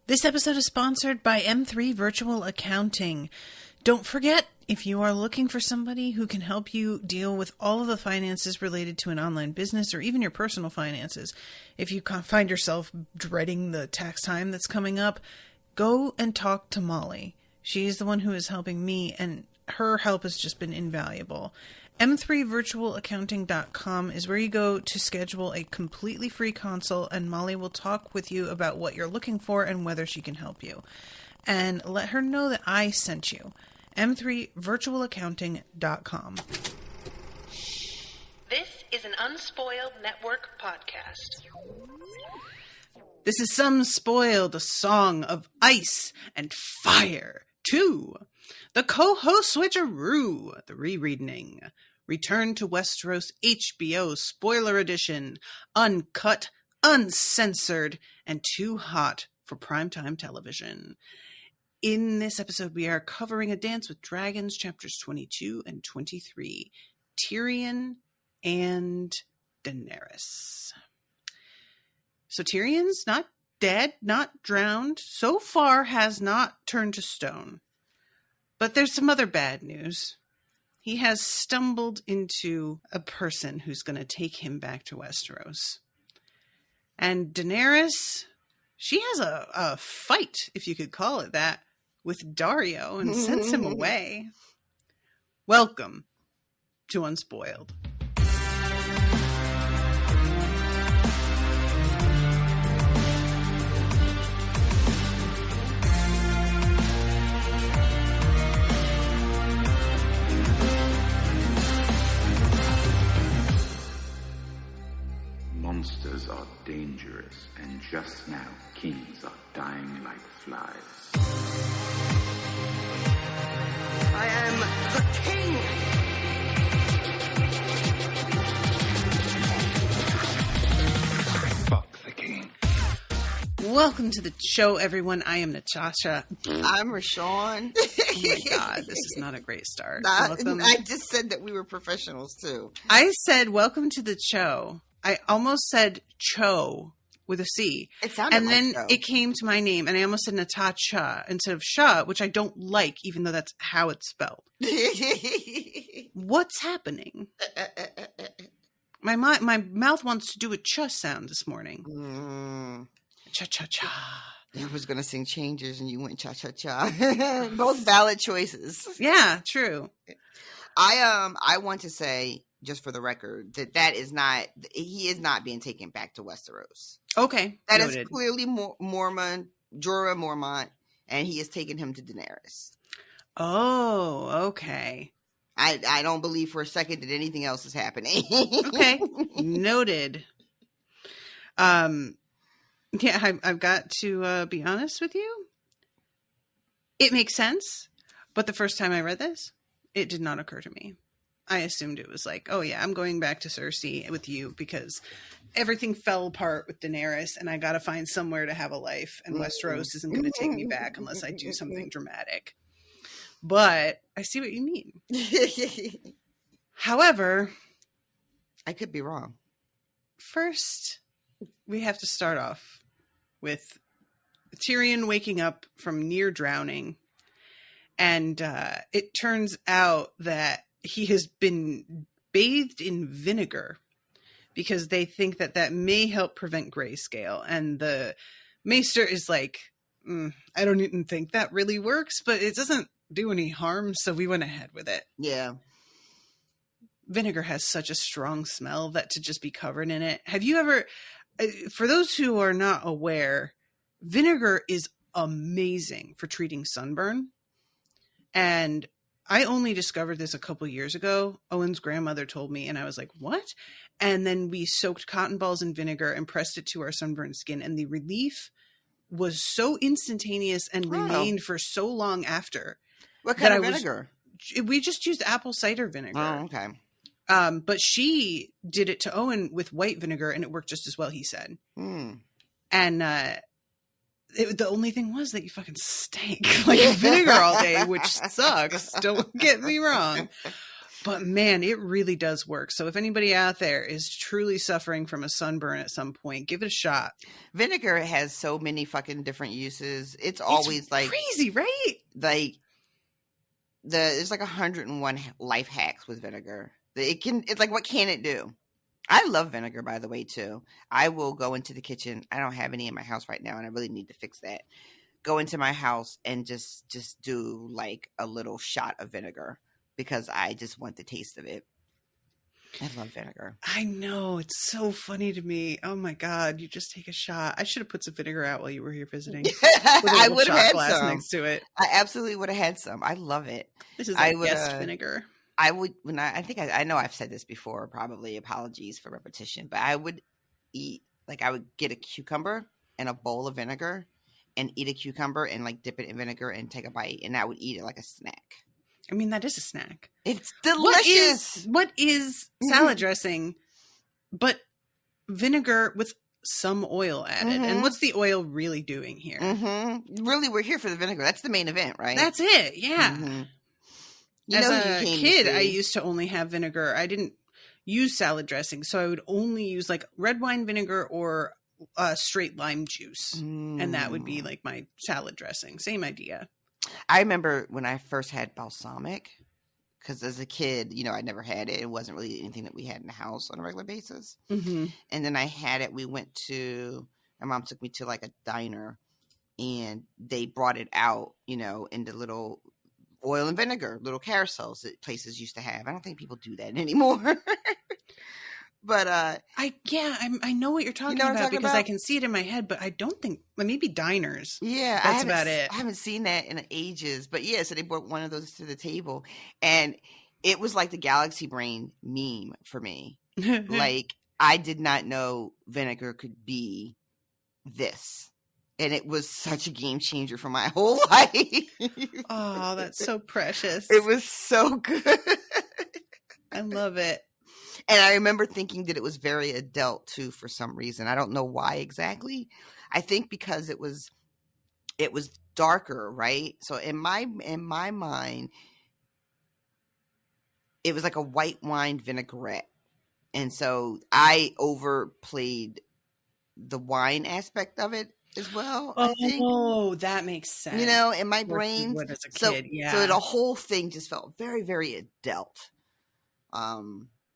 This episode is sponsored by M3 Virtual Accounting. Don't forget, if you are looking for somebody who can help you deal with all of the finances related to an online business or even your personal finances, if you find yourself dreading the tax time that's coming up, go and talk to Molly. She's the one who is helping me, and her help has just been invaluable. M3virtualaccounting.com is where you go to schedule a completely free consult, and Molly will talk with you about what you're looking for and whether she can help you. And let her know that I sent you. M3virtualaccounting.com. This is an Unspoiled Network podcast. This is Some Spoiled, a song of ice and fire, too. The co-host switcheroo, the rereading. Return to Westeros HBO spoiler edition. Uncut, uncensored, and too hot for primetime television. In this episode, we are covering A Dance with Dragons, chapters 22 and 23. Tyrion and Daenerys. So Tyrion's not dead, not drowned. So far has not turned to stone. But there's some other bad news. He has stumbled into a person who's going to take him back to Westeros. And Daenerys, she has a fight, if you could call it that, with Daario and sends him away. Welcome to Unspoiled. Monsters are dangerous, and just now, kings are dying like flies. I am the king! Fuck the king. Welcome to the show, everyone. I am Natasha. I'm Rashawn. Oh my God, this is not a great start. Welcome. I just said that we were professionals, too. I said, welcome to the show. I almost said Cho with a C. It sounded and like then Cho. it came to my name, and I almost said Natasha instead of Sha, which I don't like, even though that's how it's spelled. What's happening? My mouth wants to do a ch sound this morning. Cha-cha-cha. I was going to sing Changes, and you went cha-cha-cha. Both valid choices. Yeah, true. I want to say, just for the record, he is not being taken back to Westeros. Okay. That noted. is clearly Jorah Mormont, and he is taking him to Daenerys. Oh, okay. I don't believe for a second that anything else is happening. Okay. Noted. Yeah, I've got to be honest with you. It makes sense, but the first time I read this, it did not occur to me. I assumed it was like, oh yeah, I'm going back to Cersei with you because everything fell apart with Daenerys and I got to find somewhere to have a life, and Westeros isn't going to take me back unless I do something dramatic. But I see what you mean. However, I could be wrong. First, we have to start off with Tyrion waking up from near drowning. And it turns out that he has been bathed in vinegar because they think that may help prevent grayscale. And the maester is like, I don't even think that really works, but it doesn't do any harm. So we went ahead with it. Yeah. Vinegar has such a strong smell that to just be covered in it. Have you ever, for those who are not aware, vinegar is amazing for treating sunburn. And I only discovered this a couple years ago. Owen's grandmother told me, and I was like, what? And then we soaked cotton balls in vinegar and pressed it to our sunburned skin. And the relief was so instantaneous and remained for so long after. What kind of vinegar? We just used apple cider vinegar. Oh, okay. But she did it to Owen with white vinegar, and it worked just as well, he said. And the only thing was that you fucking stank like vinegar all day, which sucks. Don't get me wrong. But man, it really does work. So if anybody out there is truly suffering from a sunburn at some point, give it a shot. Vinegar has so many fucking different uses. It's always like crazy, right? Like there's like 101 life hacks with vinegar. It's like, what can it do? I love vinegar, by the way, too. I will go into the kitchen. I don't have any in my house right now, and I really need to fix that. Go into my house and just do like a little shot of vinegar because I just want the taste of it. I love vinegar. I know. It's so funny to me. Oh my God. You just take a shot. I should have put some vinegar out while you were here visiting. I would have had glass some next to it. I absolutely would have had some. I love it. This is like guest vinegar. I would, I know I've said this before, probably apologies for repetition, but I would I would get a cucumber and a bowl of vinegar and eat a cucumber and like dip it in vinegar and take a bite, and I would eat it like a snack. I mean, that is a snack. It's delicious. What is salad dressing but vinegar with some oil added? And what's the oil really doing here? Really, we're here for the vinegar. That's the main event, right? That's it. Yeah. As a kid, I used to only have vinegar. I didn't use salad dressing, so I would only use like red wine vinegar or straight lime juice. And that would be like my salad dressing. Same idea. I remember when I first had balsamic, because as a kid, I never had it. It wasn't really anything that we had in the house on a regular basis. And then I had it. My mom took me to like a diner, and they brought it out, in the little oil and vinegar, little carousels that places used to have. I don't think people do that anymore. But I know what you're talking about because I can see it in my head, but I don't think maybe diners. Yeah, that's about it. I haven't seen that in ages. But yeah, so they brought one of those to the table, and it was like the Galaxy Brain meme for me. Like, I did not know vinegar could be this. And it was such a game changer for my whole life. Oh, that's so precious. It was so good. I love it. And I remember thinking that it was very adult too, for some reason. I don't know why exactly. I think because it was darker, right? So in my mind, it was like a white wine vinaigrette. And so I overplayed the wine aspect of it as well. I think. Oh, that makes sense. In my brain. As a kid, So the whole thing just felt very, very adult.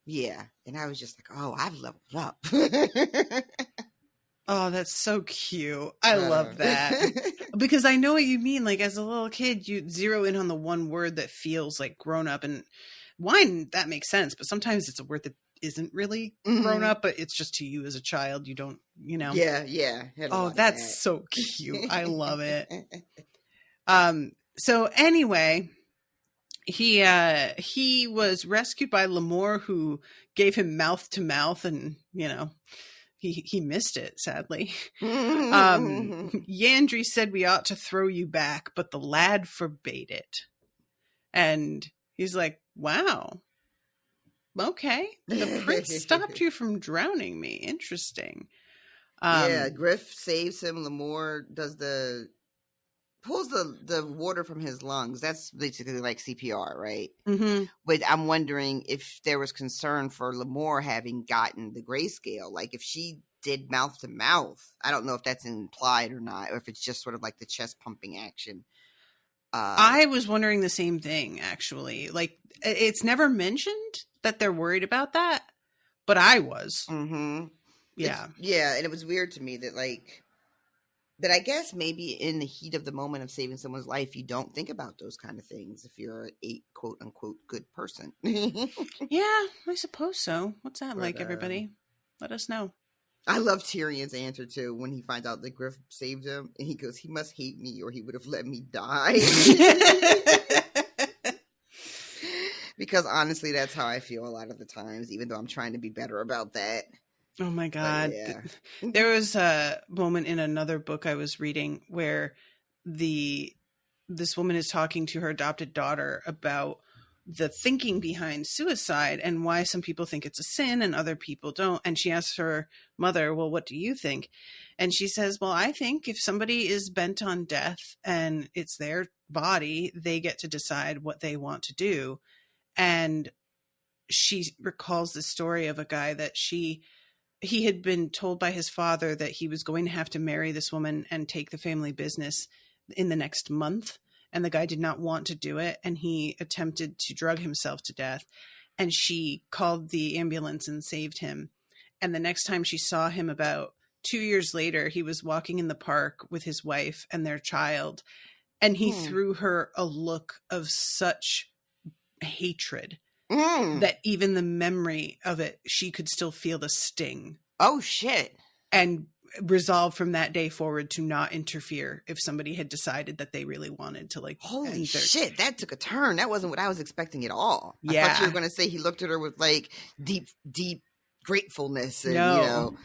Yeah. And I was just like, oh, I've leveled up. Oh, that's so cute. I love that. Because I know what you mean. Like, as a little kid, you zero in on the one word that feels like grown up. And wine, that makes sense. But sometimes it's a word that isn't really grown up, but it's just to you as a child. You don't, Yeah. Oh, that's so cute. I love it. So anyway, he was rescued by Lemore, who gave him mouth to mouth, and he missed it, sadly. Yandri said we ought to throw you back, but the lad forbade it. And he's like, wow, okay, the prince stopped you from drowning me. Interesting. Griff saves him. Lemore pulls the water from his lungs. That's basically like CPR, right? But I'm wondering if there was concern for Lemore having gotten the grayscale. Like, if she did mouth to mouth, I don't know if that's implied or not, or if it's just sort of like the chest pumping action. I was wondering the same thing, actually. Like, it's never mentioned that they're worried about that, but I was. Yeah. And it was weird to me that, like, that I guess maybe in the heat of the moment of saving someone's life, you don't think about those kind of things if you're a quote unquote good person. Yeah, I suppose so. What's that like, everybody? Let us know. I love Tyrion's answer too when he finds out that Griff saved him, and he goes, "He must hate me, or he would have let me die." Because honestly, that's how I feel a lot of the times, even though I'm trying to be better about that. Oh my God. There was a moment in another book I was reading where this woman is talking to her adopted daughter about the thinking behind suicide and why some people think it's a sin and other people don't. And she asks her mother, well, what do you think? And she says, well, I think if somebody is bent on death and it's their body, they get to decide what they want to do. And she recalls the story of a guy that he had been told by his father that he was going to have to marry this woman and take the family business in the next month. And the guy did not want to do it. And he attempted to drug himself to death. And she called the ambulance and saved him. And the next time she saw him, about 2 years later, he was walking in the park with his wife and their child. And he threw her a look of such hatred that even the memory of it, she could still feel the sting. Oh, shit. And resolved from that day forward to not interfere if somebody had decided that they really wanted to, like, holy shit, that took a turn. That wasn't what I was expecting at all. Yeah. I thought you were going to say he looked at her with, like, deep gratefulness and, no. you know,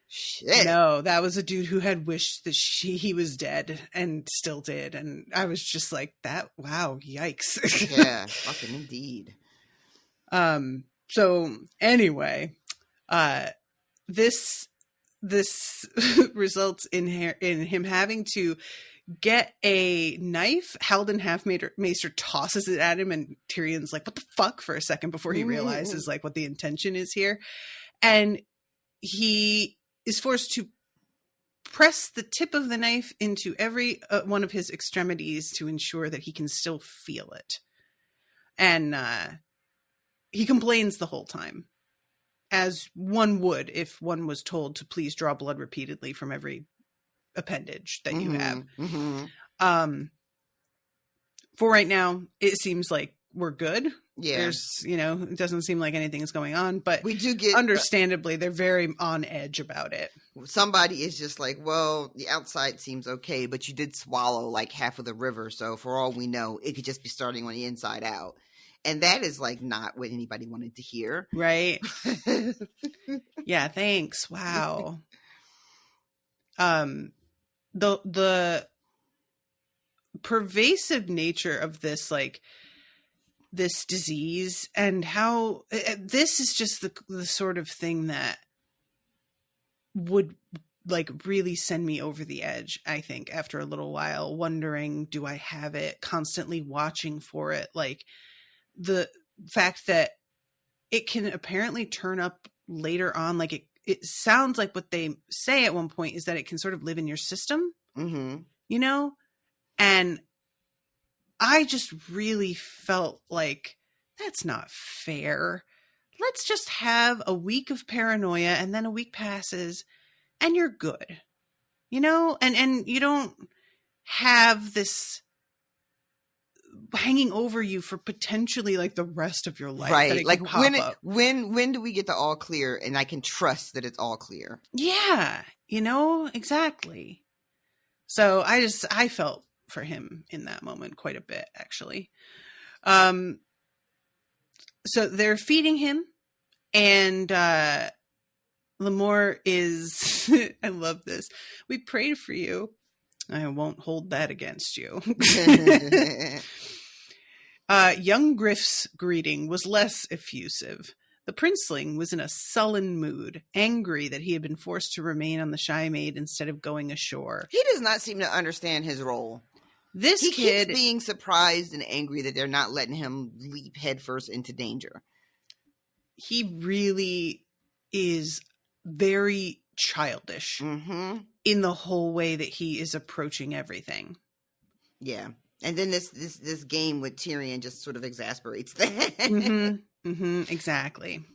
shit. No, that was a dude who had wished that he was dead and still did. And I was just like, wow, yikes. Yeah, fucking indeed. So anyway, this results in him having to get a knife. Haldon Half-Maester tosses it at him, and Tyrion's like, what the fuck, for a second before he realizes like what the intention is here. And he is forced to press the tip of the knife into every one of his extremities to ensure that he can still feel it. And he complains the whole time, as one would if one was told to please draw blood repeatedly from every appendage that you have. For right now, it seems like we're good. Yeah. There's, it doesn't seem like anything's going on, but we do get, understandably, they're very on edge about it. Somebody is just like, well, the outside seems okay, but you did swallow like half of the river. So for all we know, it could just be starting on the inside out. And that is like not what anybody wanted to hear. Right. Yeah. Thanks. Wow. The pervasive nature of this, like, this disease, and how this is just the sort of thing that would like really send me over the edge, I think, after a little while, wondering, do I have it, constantly watching for it. Like, the fact that it can apparently turn up later on, like it sounds like what they say at one point is that it can sort of live in your system, and I just really felt like that's not fair. Let's just have a week of paranoia, and then a week passes and you're good, and you don't have this hanging over you for potentially like the rest of your life. Right. Like when do we get the all clear and I can trust that it's all clear? Yeah. Exactly. So I felt for him in that moment quite a bit, actually. So they're feeding him, and Lemore is, I love this. We prayed for you. I won't hold that against you. Young Griff's greeting was less effusive. The princeling was in a sullen mood, angry that he had been forced to remain on the Shy Maid instead of going ashore. He does not seem to understand his role. He keeps being surprised and angry that they're not letting him leap headfirst into danger. He really is very childish in the whole way that he is approaching everything. Yeah. And then this game with Tyrion just sort of exasperates that. Exactly.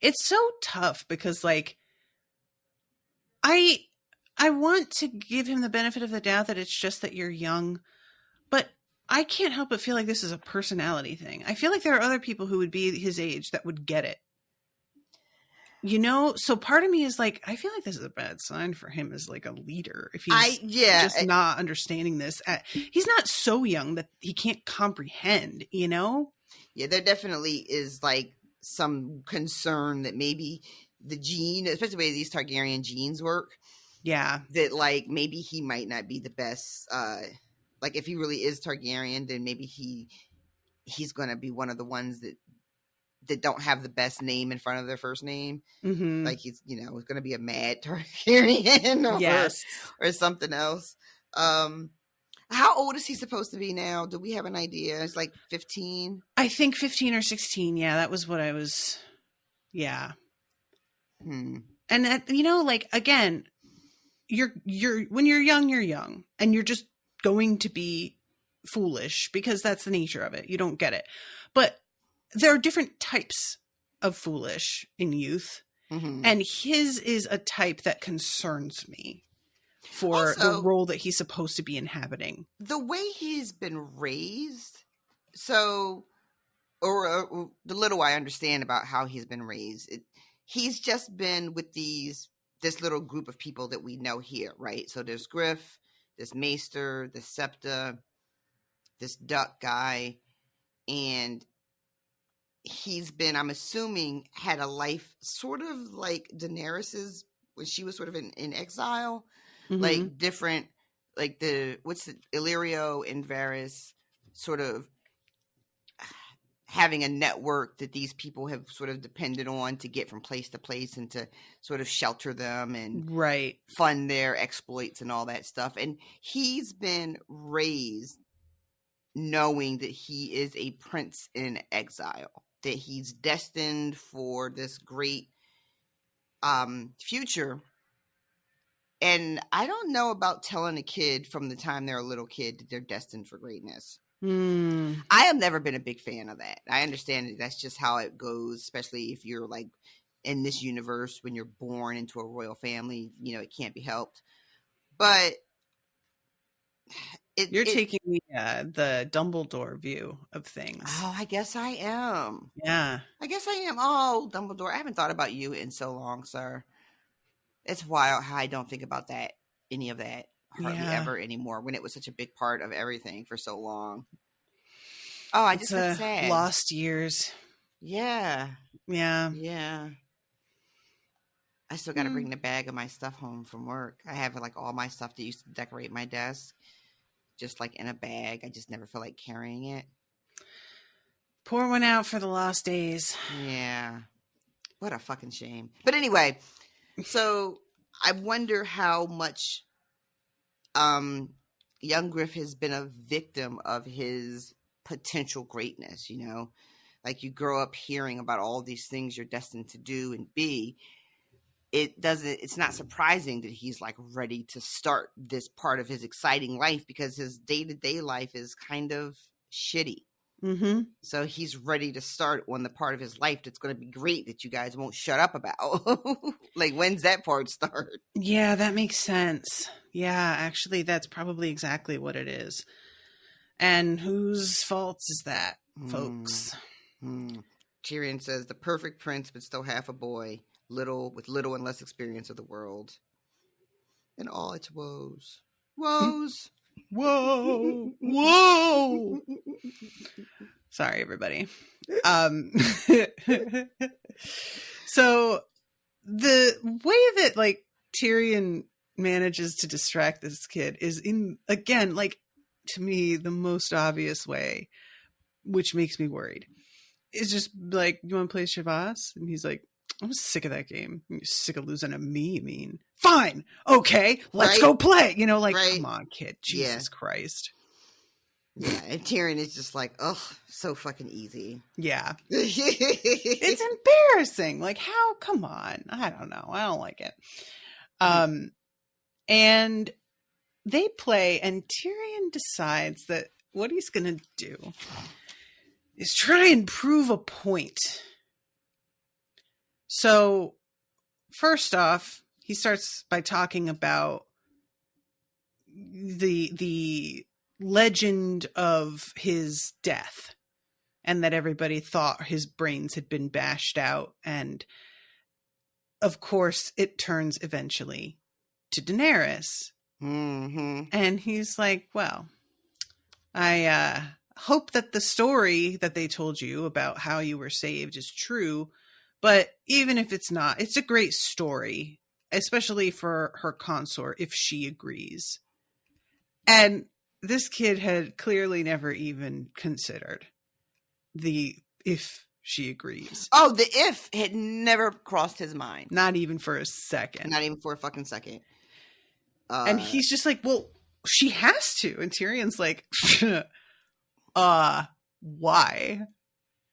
It's so tough because, like, I want to give him the benefit of the doubt that it's just that you're young, but I can't help but feel like this is a personality thing. I feel like there are other people who would be his age that would get it. So part of me is like, I feel like this is a bad sign for him as like a leader. If he's just not understanding this. He's not so young that he can't comprehend, Yeah, there definitely is like some concern that maybe the gene, especially the way these Targaryen genes work. Yeah. That like maybe he might not be the best. Like if he really is Targaryen, then maybe he's going to be one of the ones that don't have the best name in front of their first name. Like he's, going to be a mad Targaryen or something else. I How old is he supposed to be now? Do we have an idea? It's like 15? I think 15 or 16. Yeah, that was what I was. Yeah. And that, like, again, you're when you're young, and you're just going to be foolish because that's the nature of it. You don't get it. But there are different types of foolish in youth. And his is a type that concerns me for also, the role that he's supposed to be inhabiting. The way he's been raised, so, or the little I understand about how he's been raised, he's just been with this little group of people that we know here, right? So there's Griff, this Maester, this Septa, this Duck guy, and he's been, I'm assuming, had a life sort of like Daenerys's when she was sort of in exile, like different, like Illyrio and Varys sort of having a network that these people have sort of depended on to get from place to place and to sort of shelter them and fund their exploits and all that stuff. And he's been raised knowing that he is a prince in exile, that he's destined for this great future. And I don't know about telling a kid from the time they're a little kid that they're destined for greatness. I have never been a big fan of that. I understand that that's just how it goes, especially if you're like in this universe when you're born into a royal family, it can't be helped. But you're taking the Dumbledore view of things. Oh, I guess I am. Yeah. I guess I am. Oh, Dumbledore. I haven't thought about you in so long, sir. It's wild how I don't think about any of that hardly ever anymore when it was such a big part of everything for so long. Oh, I just get sad. Lost years. Yeah. Yeah. Yeah. I still got to bring the bag of my stuff home from work. I have like all my stuff that used to decorate my desk just like in a bag. I just never feel like carrying it. Pour one out for the lost days. Yeah. What a fucking shame. But anyway, so I wonder how much Young Griff has been a victim of his potential greatness, like you grow up hearing about all these things you're destined to do and be. It's not surprising that he's like ready to start this part of his exciting life because his day-to-day life is kind of shitty. So he's ready to start on the part of his life that's going to be great that you guys won't shut up about. Like, when's that part start? Yeah, that makes sense. Yeah, actually, that's probably exactly what it is. And whose fault is that, folks? Tyrion says, the perfect prince, but still half a boy, with little and less experience of the world. And all its woes. Woes! Whoa! Whoa! Sorry, everybody. So the way that like Tyrion manages to distract this kid is again, to me, the most obvious way, which makes me worried. It's just like, you want to play Cyvasse? And he's like, I'm sick of that game. You're sick of losing to me, you mean? Fine. Okay. Let's go play. Come on, kid. Jesus Christ. Yeah. And Tyrion is just like, oh, so fucking easy. Yeah. It's embarrassing. Like, how? Come on. I don't know. I don't like it. And they play, and Tyrion decides that what he's going to do is try and prove a point. So, first off, he starts by talking about the legend of his death, and that everybody thought his brains had been bashed out, and of course, it turns eventually to Daenerys. And he's like, well, I hope that the story that they told you about how you were saved is true. But even if it's not, it's a great story, especially for her consort, if she agrees. And this kid had clearly never even considered the if she agrees. Oh, the if had never crossed his mind. Not even for a second. Not even for a fucking second. And he's just like, well, she has to. And Tyrion's like, why?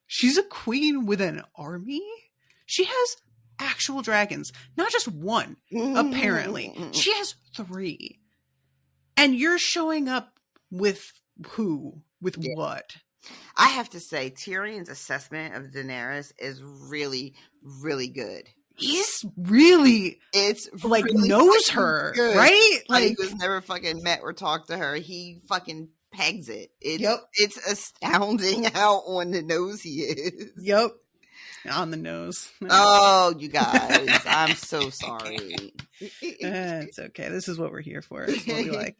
She's a queen with an army? She has actual dragons. Not just one, apparently. She has 3. And you're showing up with who? With what? I have to say, Tyrion's assessment of Daenerys is really, really good. He's really, it's like, really knows her, good. right? Like, who's never fucking met or talked to her. He fucking pegs it. It's astounding how on the nose he is. Yep. On the nose. Oh, you guys. I'm so sorry. It's okay. This is what we're here for. It's what we like.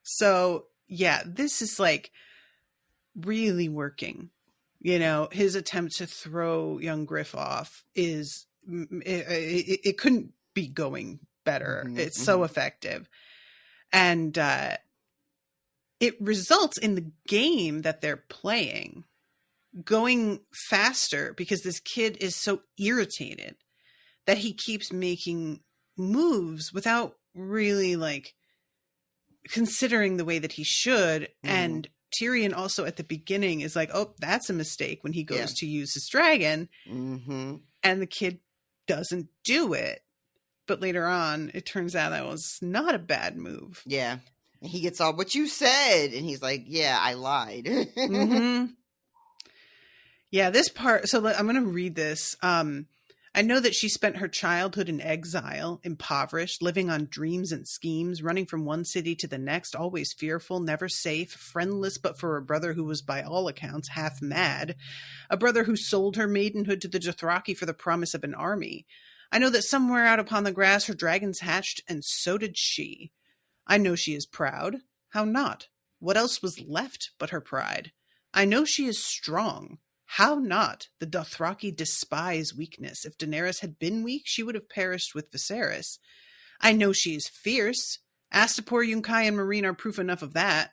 So, yeah, this is like really working. You know, his attempt to throw young Griff off is, it couldn't be going better. It's so effective. And it results in the game that they're playing going faster because this kid is so irritated that he keeps making moves without really like considering the way that he should. And Tyrion also at the beginning is like, oh, that's a mistake when he goes to use his dragon. And the kid doesn't do it. But later on, it turns out that was not a bad move. Yeah. And he gets all, what you said. And he's like, yeah, I lied. Yeah, this part. So I'm going to read this. I know that she spent her childhood in exile, impoverished, living on dreams and schemes, running from one city to the next, always fearful, never safe, friendless but for a brother who was by all accounts half mad, a brother who sold her maidenhood to the Dothraki for the promise of an army. I know that somewhere out upon the grass her dragons hatched, and so did she. I know she is proud. How not? What else was left but her pride? I know she is strong. How not? The Dothraki despise weakness. If Daenerys had been weak, she would have perished with Viserys. I know she is fierce. Astapor, Yunkai, and Meereen are proof enough of that.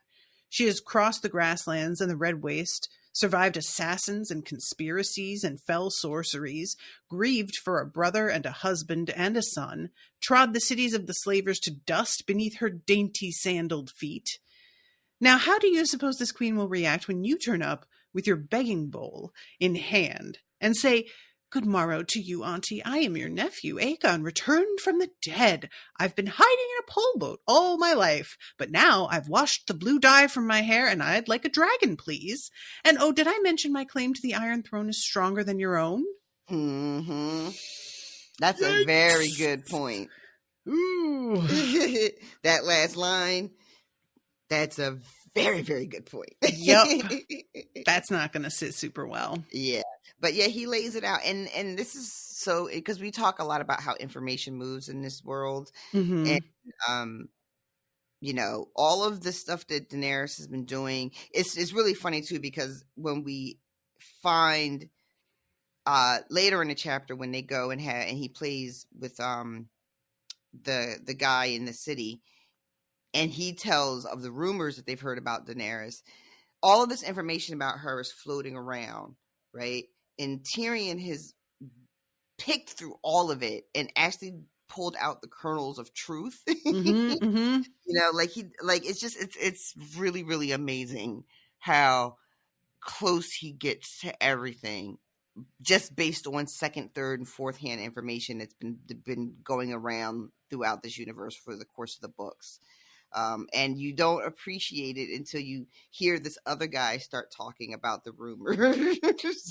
She has crossed the grasslands and the Red Waste, survived assassins and conspiracies and fell sorceries, grieved for a brother and a husband and a son, trod the cities of the slavers to dust beneath her dainty sandaled feet. Now, how do you suppose this queen will react when you turn up with your begging bowl in hand and say, good morrow to you, auntie. I am your nephew, Aegon, returned from the dead. I've been hiding in a pole boat all my life, but now I've washed the blue dye from my hair and I'd like a dragon, please. And oh, did I mention my claim to the Iron Throne is stronger than your own? That's a very good point. Ooh. That last line, that's a very, very good point. Yep. That's not going to sit super well. Yeah. But yeah, he lays it out. And this is so, because we talk a lot about how information moves in this world. And, you know, all of the stuff that Daenerys has been doing, it's really funny too, because when we find later in the chapter when they go and he plays with the guy in the city, and he tells of the rumors that they've heard about Daenerys. All of this information about her is floating around, right? And Tyrion has picked through all of it and actually pulled out the kernels of truth. You know, it's really, really amazing how close he gets to everything, just based on second, third, and fourth hand information that's been going around throughout this universe for the course of the books. And you don't appreciate it until you hear this other guy start talking about the rumors.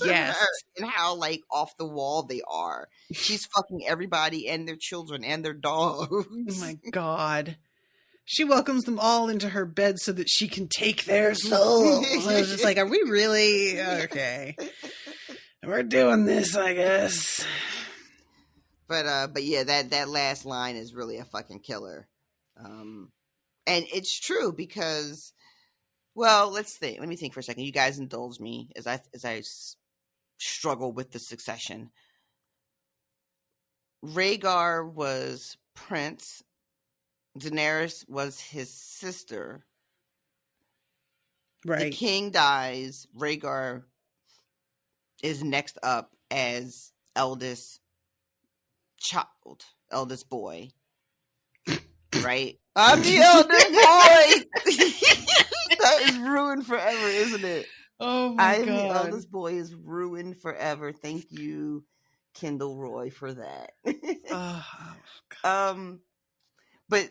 Yes. And how like off the wall they are. She's fucking everybody and their children and their dogs. Oh my God. She welcomes them all into her bed so that she can take their souls. I was just like, are we really? Okay. We're doing this, I guess. But yeah, that last line is really a fucking killer. And it's true because, well, let's think. Let me think for a second. You guys indulge me as I struggle with the succession. Rhaegar was prince. Daenerys was his sister. Right. The king dies. Rhaegar is next up as eldest child, eldest boy. right? I'm the eldest boy. That is ruined forever, isn't it? Oh my I'm God. the eldest boy is ruined forever. Thank you, Kendall Roy, for that. Oh, But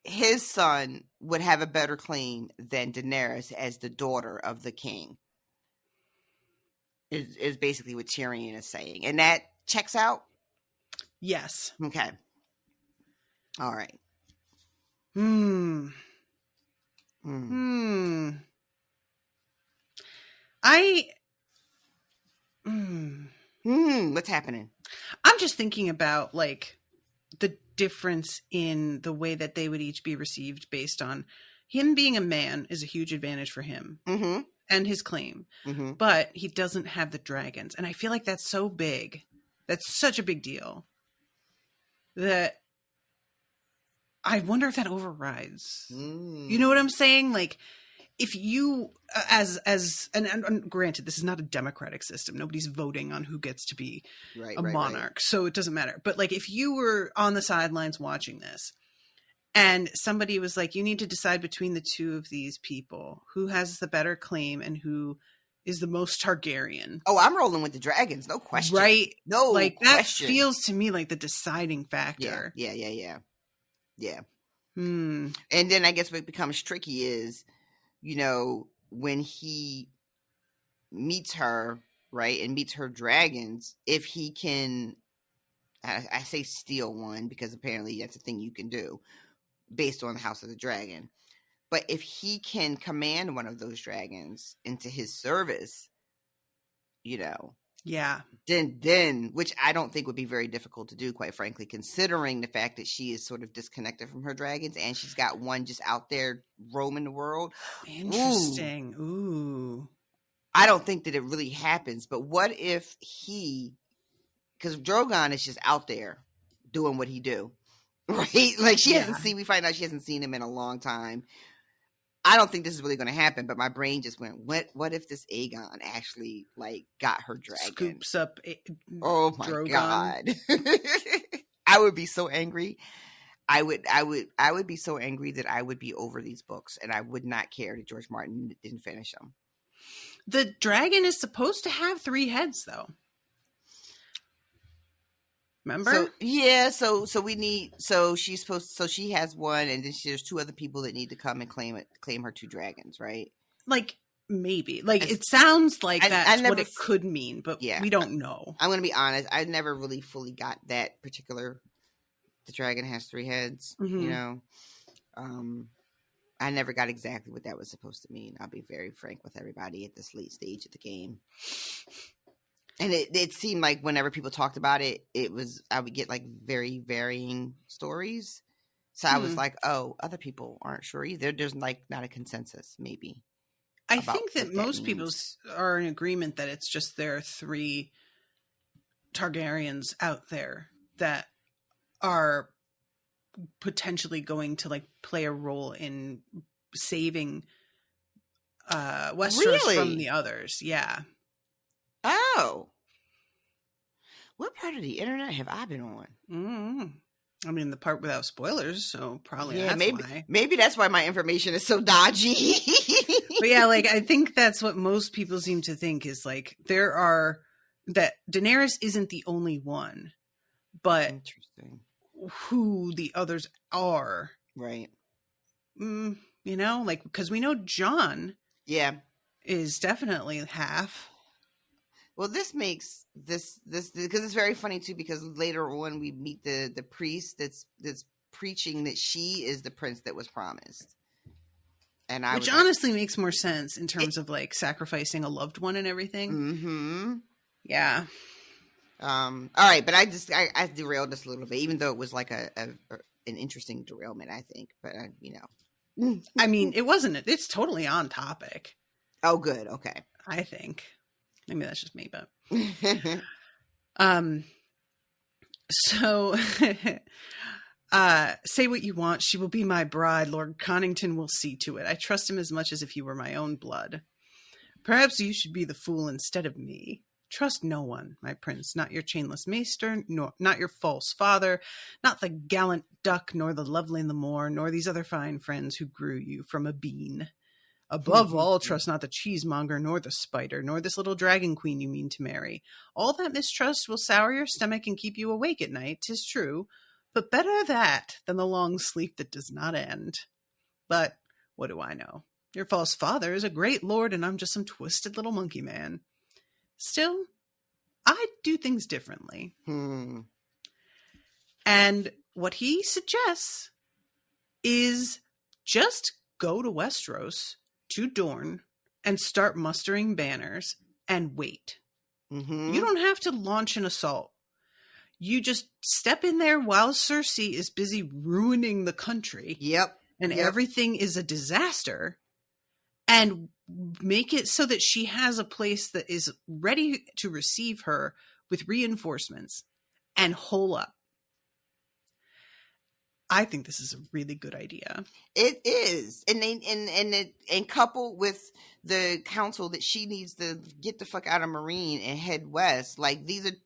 his son would have a better claim than Daenerys as the daughter of the king. Is basically what Tyrion is saying. And that checks out? yes. Okay. All right. What's happening? I'm just thinking about like the difference in the way that they would each be received based on him being a man is a huge advantage for him and his claim, but he doesn't have the dragons. And I feel like that's so big. That's such a big deal that I wonder if that overrides. You know what I'm saying? Like, if you, and granted, this is not a democratic system. Nobody's voting on who gets to be a monarch. So it doesn't matter. But like, if you were on the sidelines watching this and somebody was like, you need to decide between the two of these people, who has the better claim and who is the most Targaryen. Oh, I'm rolling with the dragons. No question. Right? No like question. That feels to me like the deciding factor. Yeah. And then I guess what becomes tricky is, you know, when he meets her, right, and meets her dragons, if he can, I say steal one because apparently that's a thing you can do based on the House of the Dragon. But if he can command one of those dragons into his service, you know, then which I don't think would be very difficult to do, quite frankly, considering the fact that she is sort of disconnected from her dragons and she's got one just out there roaming the world. Interesting. Ooh. I don't think that it really happens, but what if because Drogon is just out there doing what he do, right? Like we find out she hasn't seen him in a long time. I don't think this is really going to happen, but my brain just went, what if this Aegon actually like got her dragon? Scoops up oh my Drogon. God. I would be so angry. I would be so angry that I would be over these books and I would not care that George Martin didn't finish them. The dragon is supposed to have 3 heads though. Remember? So she has one, and then there's 2 other people that need to come and claim her 2 dragons, right? Like maybe. Like it sounds like that's what it could mean, but we don't know. I'm gonna be honest, I never really fully got that particular the dragon has 3 heads, you know. I never got exactly what that was supposed to mean. I'll be very frank with everybody at this late stage of the game. And it seemed like whenever people talked about it, I would get like very varying stories. So I was like, oh, other people aren't sure either. There's like not a consensus, maybe. I think that most people are in agreement that it's just there are 3 Targaryens out there that are potentially going to like play a role in saving Westeros from the others. Yeah. Oh, what part of the internet have I been on? I mean, the part without spoilers, so probably maybe that's why my information is so dodgy. But yeah, like I think that's what most people seem to think is like that Daenerys isn't the only one, but interesting who the others are, right? You know, like because we know Jon, is definitely half. Well, this makes this because it's very funny too, because later on we meet the priest that's preaching that she is the prince that was promised. And which honestly makes more sense in terms of like sacrificing a loved one and everything. Yeah. All right, but I derailed this a little bit, even though it was like an interesting derailment, I think. But you know, I mean, it wasn't. It's totally on topic. Oh, good. Okay. I think. Maybe that's just me, but so say what you want. She will be my bride. Lord Connington will see to it. I trust him as much as if he were my own blood. Perhaps you should be the fool instead of me. Trust no one, my prince, not your chainless maester, nor not your false father, not the gallant duck, nor the lovely Lamore, nor these other fine friends who grew you from a bean. Above all, trust not the cheesemonger, nor the spider, nor this little dragon queen you mean to marry. All that mistrust will sour your stomach and keep you awake at night, 'tis true, but better that than the long sleep that does not end. But what do I know? Your false father is a great lord, and I'm just some twisted little monkey man. Still, I do things differently. And what he suggests is just go to Westeros, to Dorne, and start mustering banners and wait. You don't have to launch an assault. You just step in there while Cersei is busy ruining the country. And everything is a disaster. And make it so that she has a place that is ready to receive her with reinforcements and hole up. I think this is a really good idea. It is. And coupled with the counsel that she needs to get the fuck out of Marine and head west, like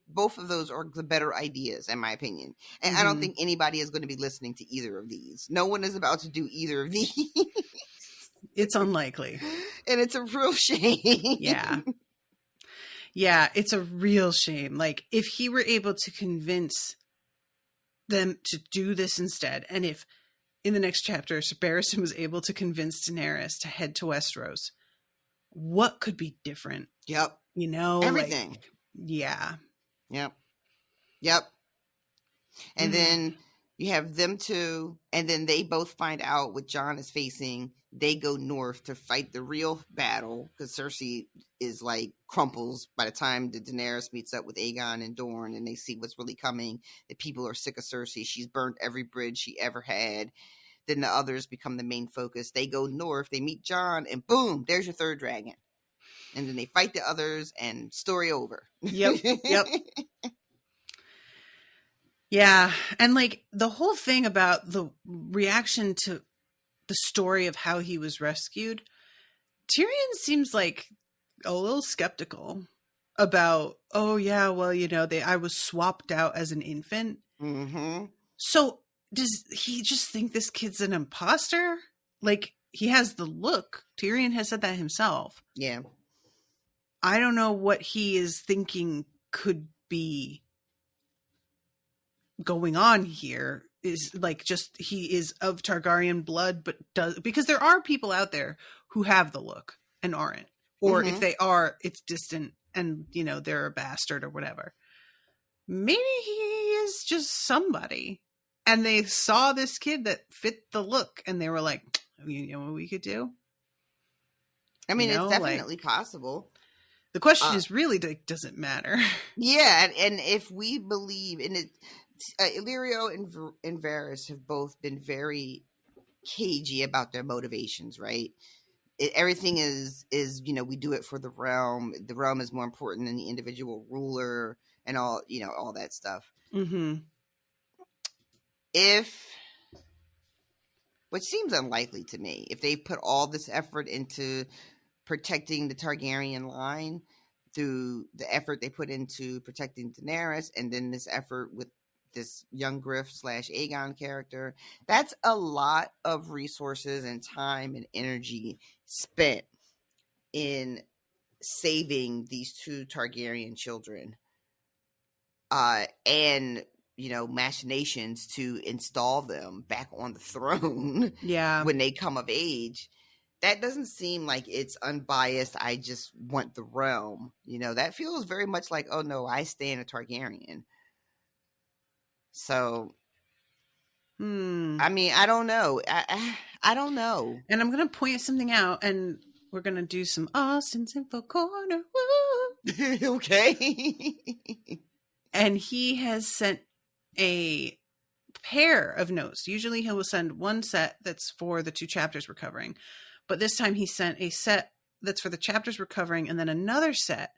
both of those are the better ideas in my opinion. And I don't think anybody is going to be listening to either of these. No one is about to do either of these. It's unlikely. And it's a real shame. Yeah, it's a real shame. Like, if he were able to convince them to do this instead, and if in the next chapter Barristan was able to convince Daenerys to head to Westeros, what could be different? You know? Everything. Like, yeah. And then you have them two, and then they both find out what Jon is facing. They go north to fight the real battle because Cersei is like crumples by the time that Daenerys meets up with Aegon and Dorne, and they see what's really coming. The people are sick of Cersei. She's burnt every bridge she ever had. Then the others become the main focus. They go north, they meet Jon, and boom, there's your third dragon. And then they fight the others, and story over. Yep. Yeah, and like the whole thing about the reaction to the story of how he was rescued, Tyrion seems like a little skeptical about, oh yeah, well, you know, I was swapped out as an infant. So does he just think this kid's an imposter? Like, he has the look. Tyrion has said that himself. I don't know what he is thinking could be going on here. Is like, just he is of Targaryen blood, but because there are people out there who have the look and aren't, or if they are, it's distant and, you know, they're a bastard or whatever. Maybe he is just somebody, and they saw this kid that fit the look, and they were like, you know what we could do? I mean, you know, it's definitely possible. The question is really, like, does it matter? Yeah, and if we believe in it, Illyrio and Varys have both been very cagey about their motivations, right? Everything is, you know, we do it for the realm. The realm is more important than the individual ruler and all, you know, all that stuff. If, which seems unlikely to me, if they put all this effort into protecting the Targaryen line through the effort they put into protecting Daenerys, and then this effort with this Young Griff / Aegon character, that's a lot of resources and time and energy spent in saving these two Targaryen children, and, you know, machinations to install them back on the throne when they come of age. That doesn't seem like it's unbiased. I just want the realm. You know, that feels very much like, oh no, I stand a Targaryen. So, I mean, I don't know. I don't know. And I'm going to point something out, and we're going to do some Austin's Info Corner. Okay. And he has sent a pair of notes. Usually he will send one set that's for the 2 chapters we're covering. But this time he sent a set that's for the chapters we're covering, and then another set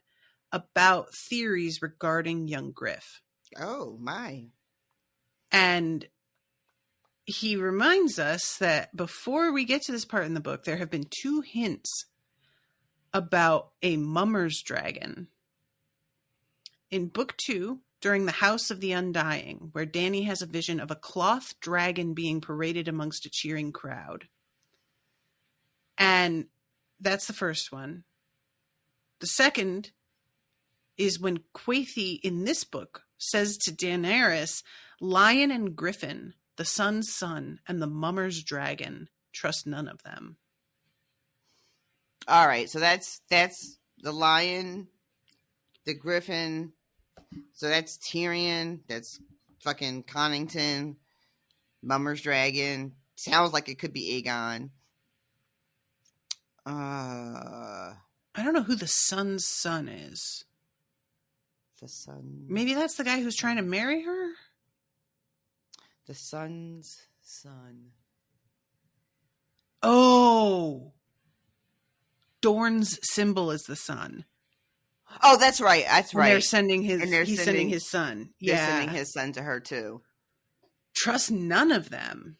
about theories regarding Young Griff. Oh, my. And he reminds us that before we get to this part in the book, there have been 2 hints about a mummer's dragon in Book 2, during the House of the Undying, where Dany has a vision of a cloth dragon being paraded amongst a cheering crowd. And that's the first one. The second is when Quaithe in this book says to Daenerys, "Lion and Griffin, the sun's son, and the mummer's dragon, trust none of them." All right, so that's the lion, the griffin. So that's Tyrion. That's fucking Connington. Mummer's dragon. Sounds like it could be Aegon. I don't know who the sun's son is. The sun. Maybe that's the guy who's trying to marry her? The sun's son. Oh! Dorne's symbol is the sun. Oh, that's right. That's and right. He's sending his son. They're Yeah. sending his son to her too. Trust none of them.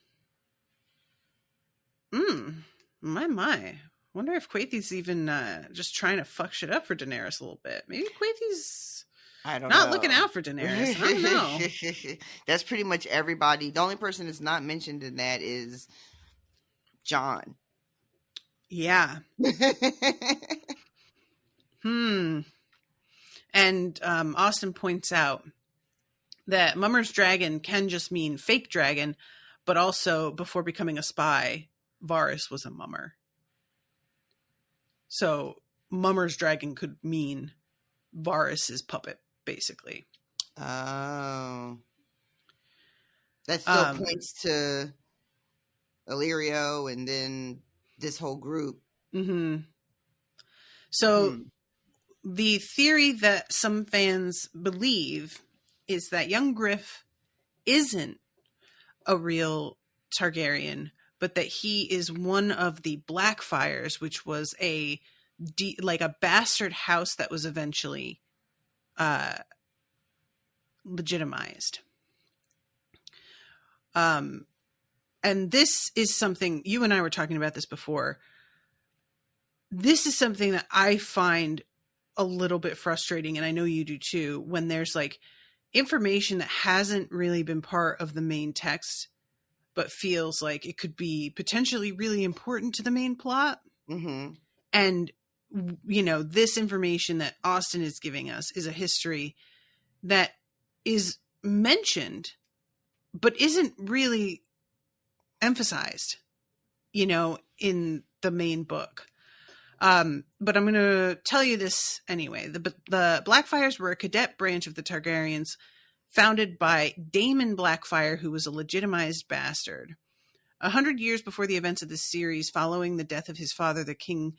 My. Wonder if Quaithe's even just trying to fuck shit up for Daenerys a little bit. Maybe Quaithe's not looking out for Daenerys. I don't know. That's pretty much everybody. The only person that's not mentioned in that is Jon. Yeah. And Austen points out that Mummer's dragon can just mean fake dragon, but also before becoming a spy, Varys was a mummer. So Mummer's dragon could mean Varys's puppet, basically. Oh. That still points to Illyrio and then this whole group. Mm-hmm. So the theory that some fans believe is that Young Griff isn't a real Targaryen, but that he is one of the Blackfires, which was a bastard house that was eventually legitimized. And this is something, you and I were talking about this before. This is something that I find a little bit frustrating, and I know you do too, when there's like information that hasn't really been part of the main text, but feels like it could be potentially really important to the main plot. Mm-hmm. And, you know, this information that Austen is giving us is a history that is mentioned, but isn't really emphasized, you know, in the main book. But I'm going to tell you this anyway. The Blackfires were a cadet branch of the Targaryens founded by Daemon Blackfire, who was a legitimized bastard. 100 years before the events of this series, following the death of his father, the king,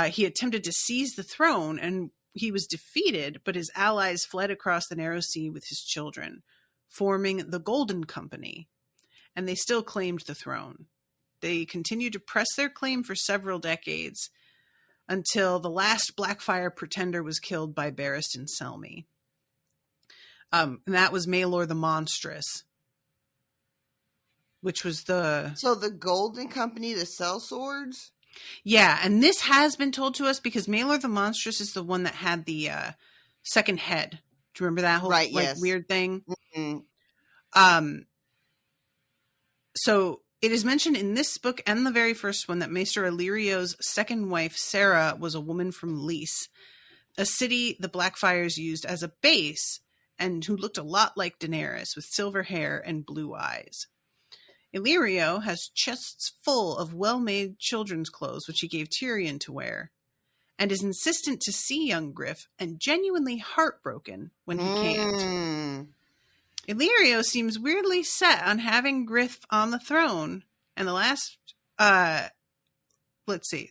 he attempted to seize the throne, and he was defeated, but his allies fled across the narrow sea with his children, forming the Golden Company, and they still claimed the throne. They continued to press their claim for several decades, until the last Blackfire pretender was killed by Barristan Selmy. And that was Maelor the Monstrous, which was So the Golden Company to sell swords? Yeah, and this has been told to us because Maelor the Monstrous is the one that had the second head. Do you remember that whole yes. weird thing? Mm-hmm. So it is mentioned in this book and the very first one that Maester Illyrio's second wife, Sarah, was a woman from Lys, a city the Blackfires used as a base, and who looked a lot like Daenerys, with silver hair and blue eyes. Illyrio has chests full of well-made children's clothes, which he gave Tyrion to wear, and is insistent to see young Griff, and genuinely heartbroken when he can't. Illyrio seems weirdly set on having Griff on the throne, and the last, let's see,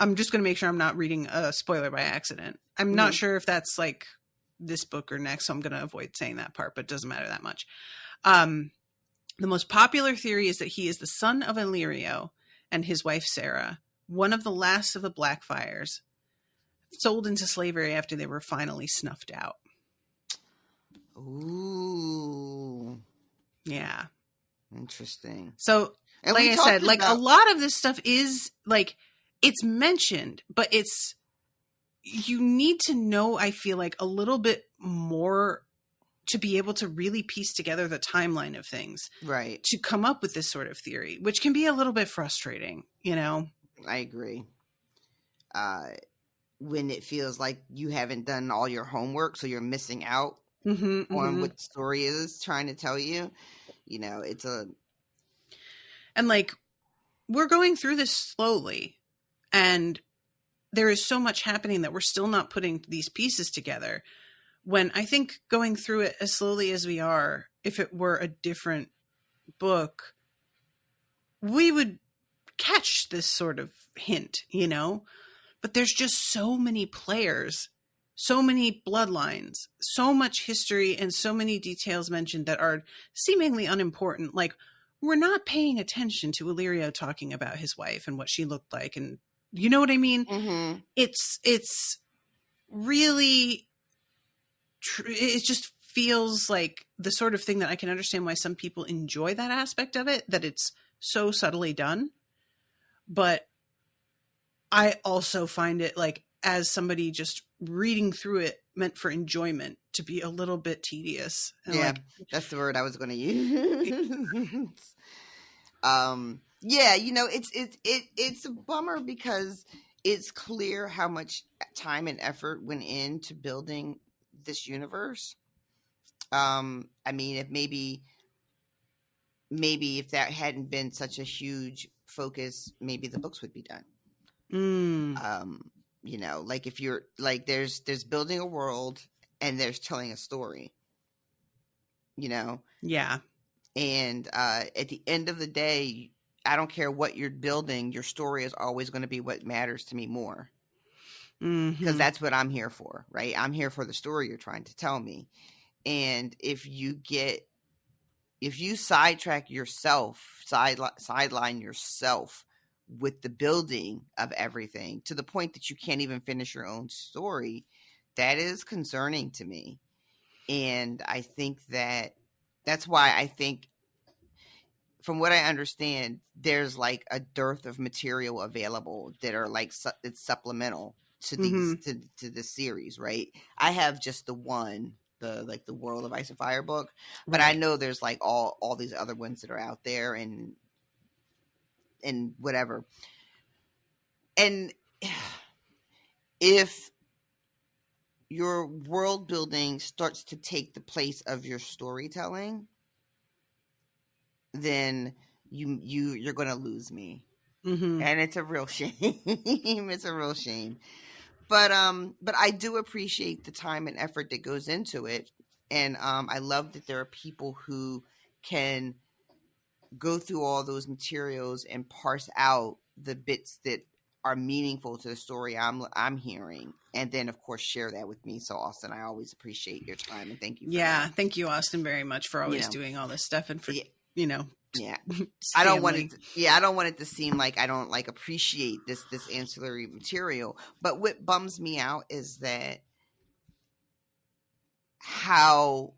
I'm just going to make sure I'm not reading a spoiler by accident. I'm not sure if that's like this book or next, so I'm going to avoid saying that part, but it doesn't matter that much. The most popular theory is that he is the son of Illyrio and his wife Sarah, one of the last of the Blackfires, sold into slavery after they were finally snuffed out. Ooh. Yeah. Interesting. So, and like I said, like a lot of this stuff is like, it's mentioned, but it's you need to know, I feel like, a little bit more to be able to really piece together the timeline of things. Right. To come up with this sort of theory, which can be a little bit frustrating, you know? I agree. When it feels like you haven't done all your homework, so you're missing out on what the story is trying to tell you. You know, and like, we're going through this slowly, and there is so much happening that we're still not putting these pieces together. When I think going through it as slowly as we are, if it were a different book, we would catch this sort of hint, you know? But there's just so many players, so many bloodlines, so much history, and so many details mentioned that are seemingly unimportant. Like, we're not paying attention to Illyrio talking about his wife and what she looked like. And you know what I mean? Mm-hmm. It's really... it just feels like the sort of thing that I can understand why some people enjoy that aspect of it, that it's so subtly done. But I also find it, like, as somebody just reading through it meant for enjoyment, to be a little bit tedious. And yeah, like, that's the word I was going to use. Yeah, you know, it's a bummer because it's clear how much time and effort went into building this universe. I mean, if maybe if that hadn't been such a huge focus, maybe the books would be done. You know, like, if you're like, there's building a world and there's telling a story, you know? yeah. And at the end of the day, I don't care what you're building, your story is always going to be what matters to me more. Because that's what I'm here for, right? I'm here for the story you're trying to tell me. And if you sidetrack yourself, sideline yourself with the building of everything to the point that you can't even finish your own story, that is concerning to me. And I think that's why I think, from what I understand, there's like a dearth of material available that are like it's supplemental to these to the series, right? I have just the one, the World of Ice and Fire book, but I know there's like all these other ones that are out there and whatever. And if your world building starts to take the place of your storytelling, then you're going to lose me. And it's a real shame. It's a real shame. But I do appreciate the time and effort that goes into it. And I love that there are people who can go through all those materials and parse out the bits that are meaningful to the story I'm hearing, and then of course share that with me. So Austin, I always appreciate your time, and thank you for that. Thank you, Austin, very much for always doing all this stuff, and for I don't want it to seem like I don't like appreciate this ancillary material. But what bums me out is that how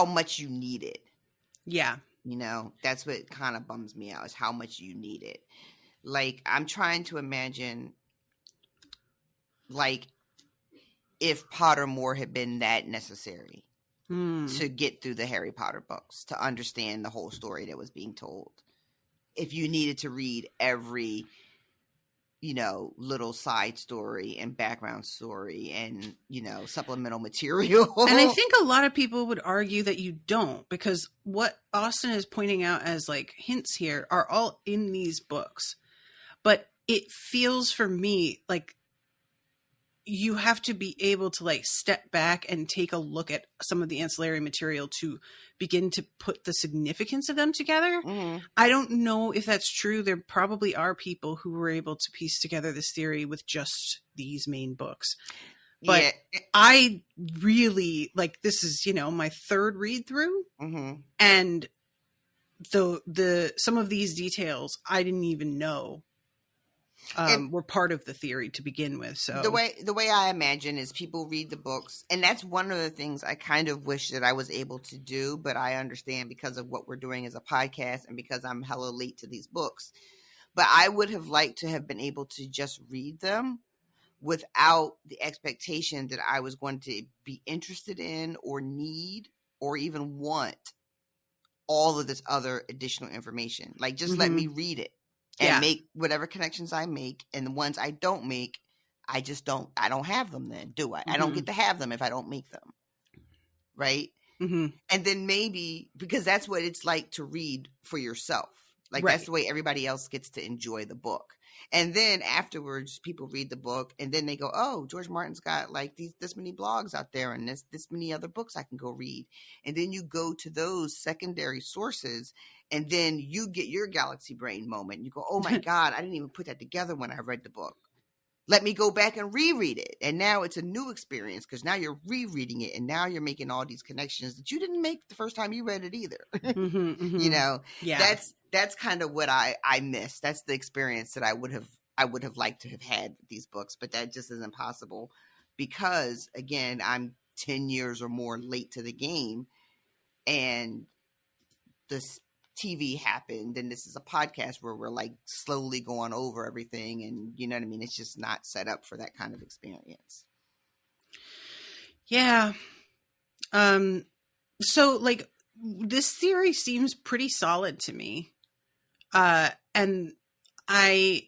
much you need it. Yeah. You know, that's what kind of bums me out, is how much you need it. Like, I'm trying to imagine, like, if Pottermore had been that necessary to get through the Harry Potter books, to understand the whole story that was being told. If you needed to read every, you know, little side story and background story and, you know, supplemental material. And I think a lot of people would argue that you don't, because what Austin is pointing out as like hints here are all in these books. But it feels for me like you have to be able to like step back and take a look at some of the ancillary material to begin to put the significance of them together. I don't know if that's true. There probably are people who were able to piece together this theory with just these main books. But I really, like, this is, you know, my third read through, and the some of these details I didn't even know were part of the theory to begin with. So the way I imagine is people read the books, and that's one of the things I kind of wish that I was able to do, but I understand because of what we're doing as a podcast and because I'm hella late to these books. But I would have liked to have been able to just read them without the expectation that I was going to be interested in or need or even want all of this other additional information. Like, just let me read it and make whatever connections I make. And the ones I don't make, I don't have them then, do I? I don't get to have them if I don't make them. Right? And then maybe, because that's what it's like to read for yourself. Like, that's the way everybody else gets to enjoy the book. And then afterwards, people read the book and then they go, oh, George Martin's got like this many blogs out there and this many other books I can go read. And then you go to those secondary sources and then you get your galaxy brain moment. You go, oh my God, I didn't even put that together when I read the book. Let me go back and reread it. And now it's a new experience because now you're rereading it and now you're making all these connections that you didn't make the first time you read it either. You know, that's kind of what I miss. That's the experience that I would have liked to have had with these books, but that just isn't possible because, again, I'm 10 years or more late to the game and this TV happened and this is a podcast where we're like slowly going over everything and you know what I mean? It's just not set up for that kind of experience. Yeah. So like this theory seems pretty solid to me. And Austin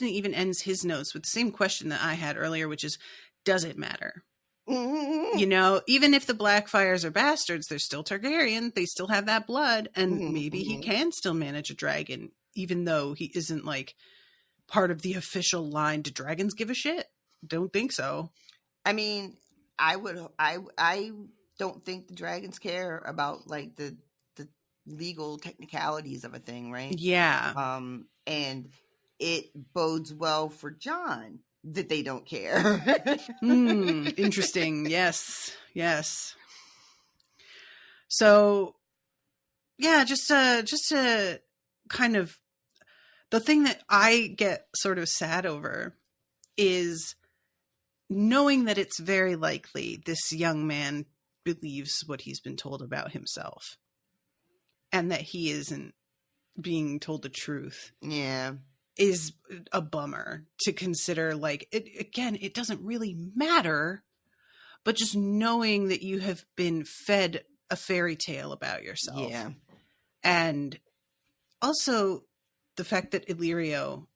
even ends his notes with the same question that I had earlier, which is, does it matter? You know, even if the Blackfires are bastards, they're still Targaryen. They still have that blood. And maybe he can still manage a dragon, even though he isn't like part of the official line. Do dragons give a shit? Don't think so. I mean, I don't think the dragons care about like the legal technicalities of a thing, right? Yeah. And it bodes well for Jon that they don't care. Interesting. Yes. So yeah, just to kind of, the thing that I get sort of sad over is knowing that it's very likely this young man believes what he's been told about himself and that he isn't being told the truth. Yeah. Is a bummer to consider. Like, it doesn't really matter, but just knowing that you have been fed a fairy tale about yourself. Yeah. And also the fact that Illyrio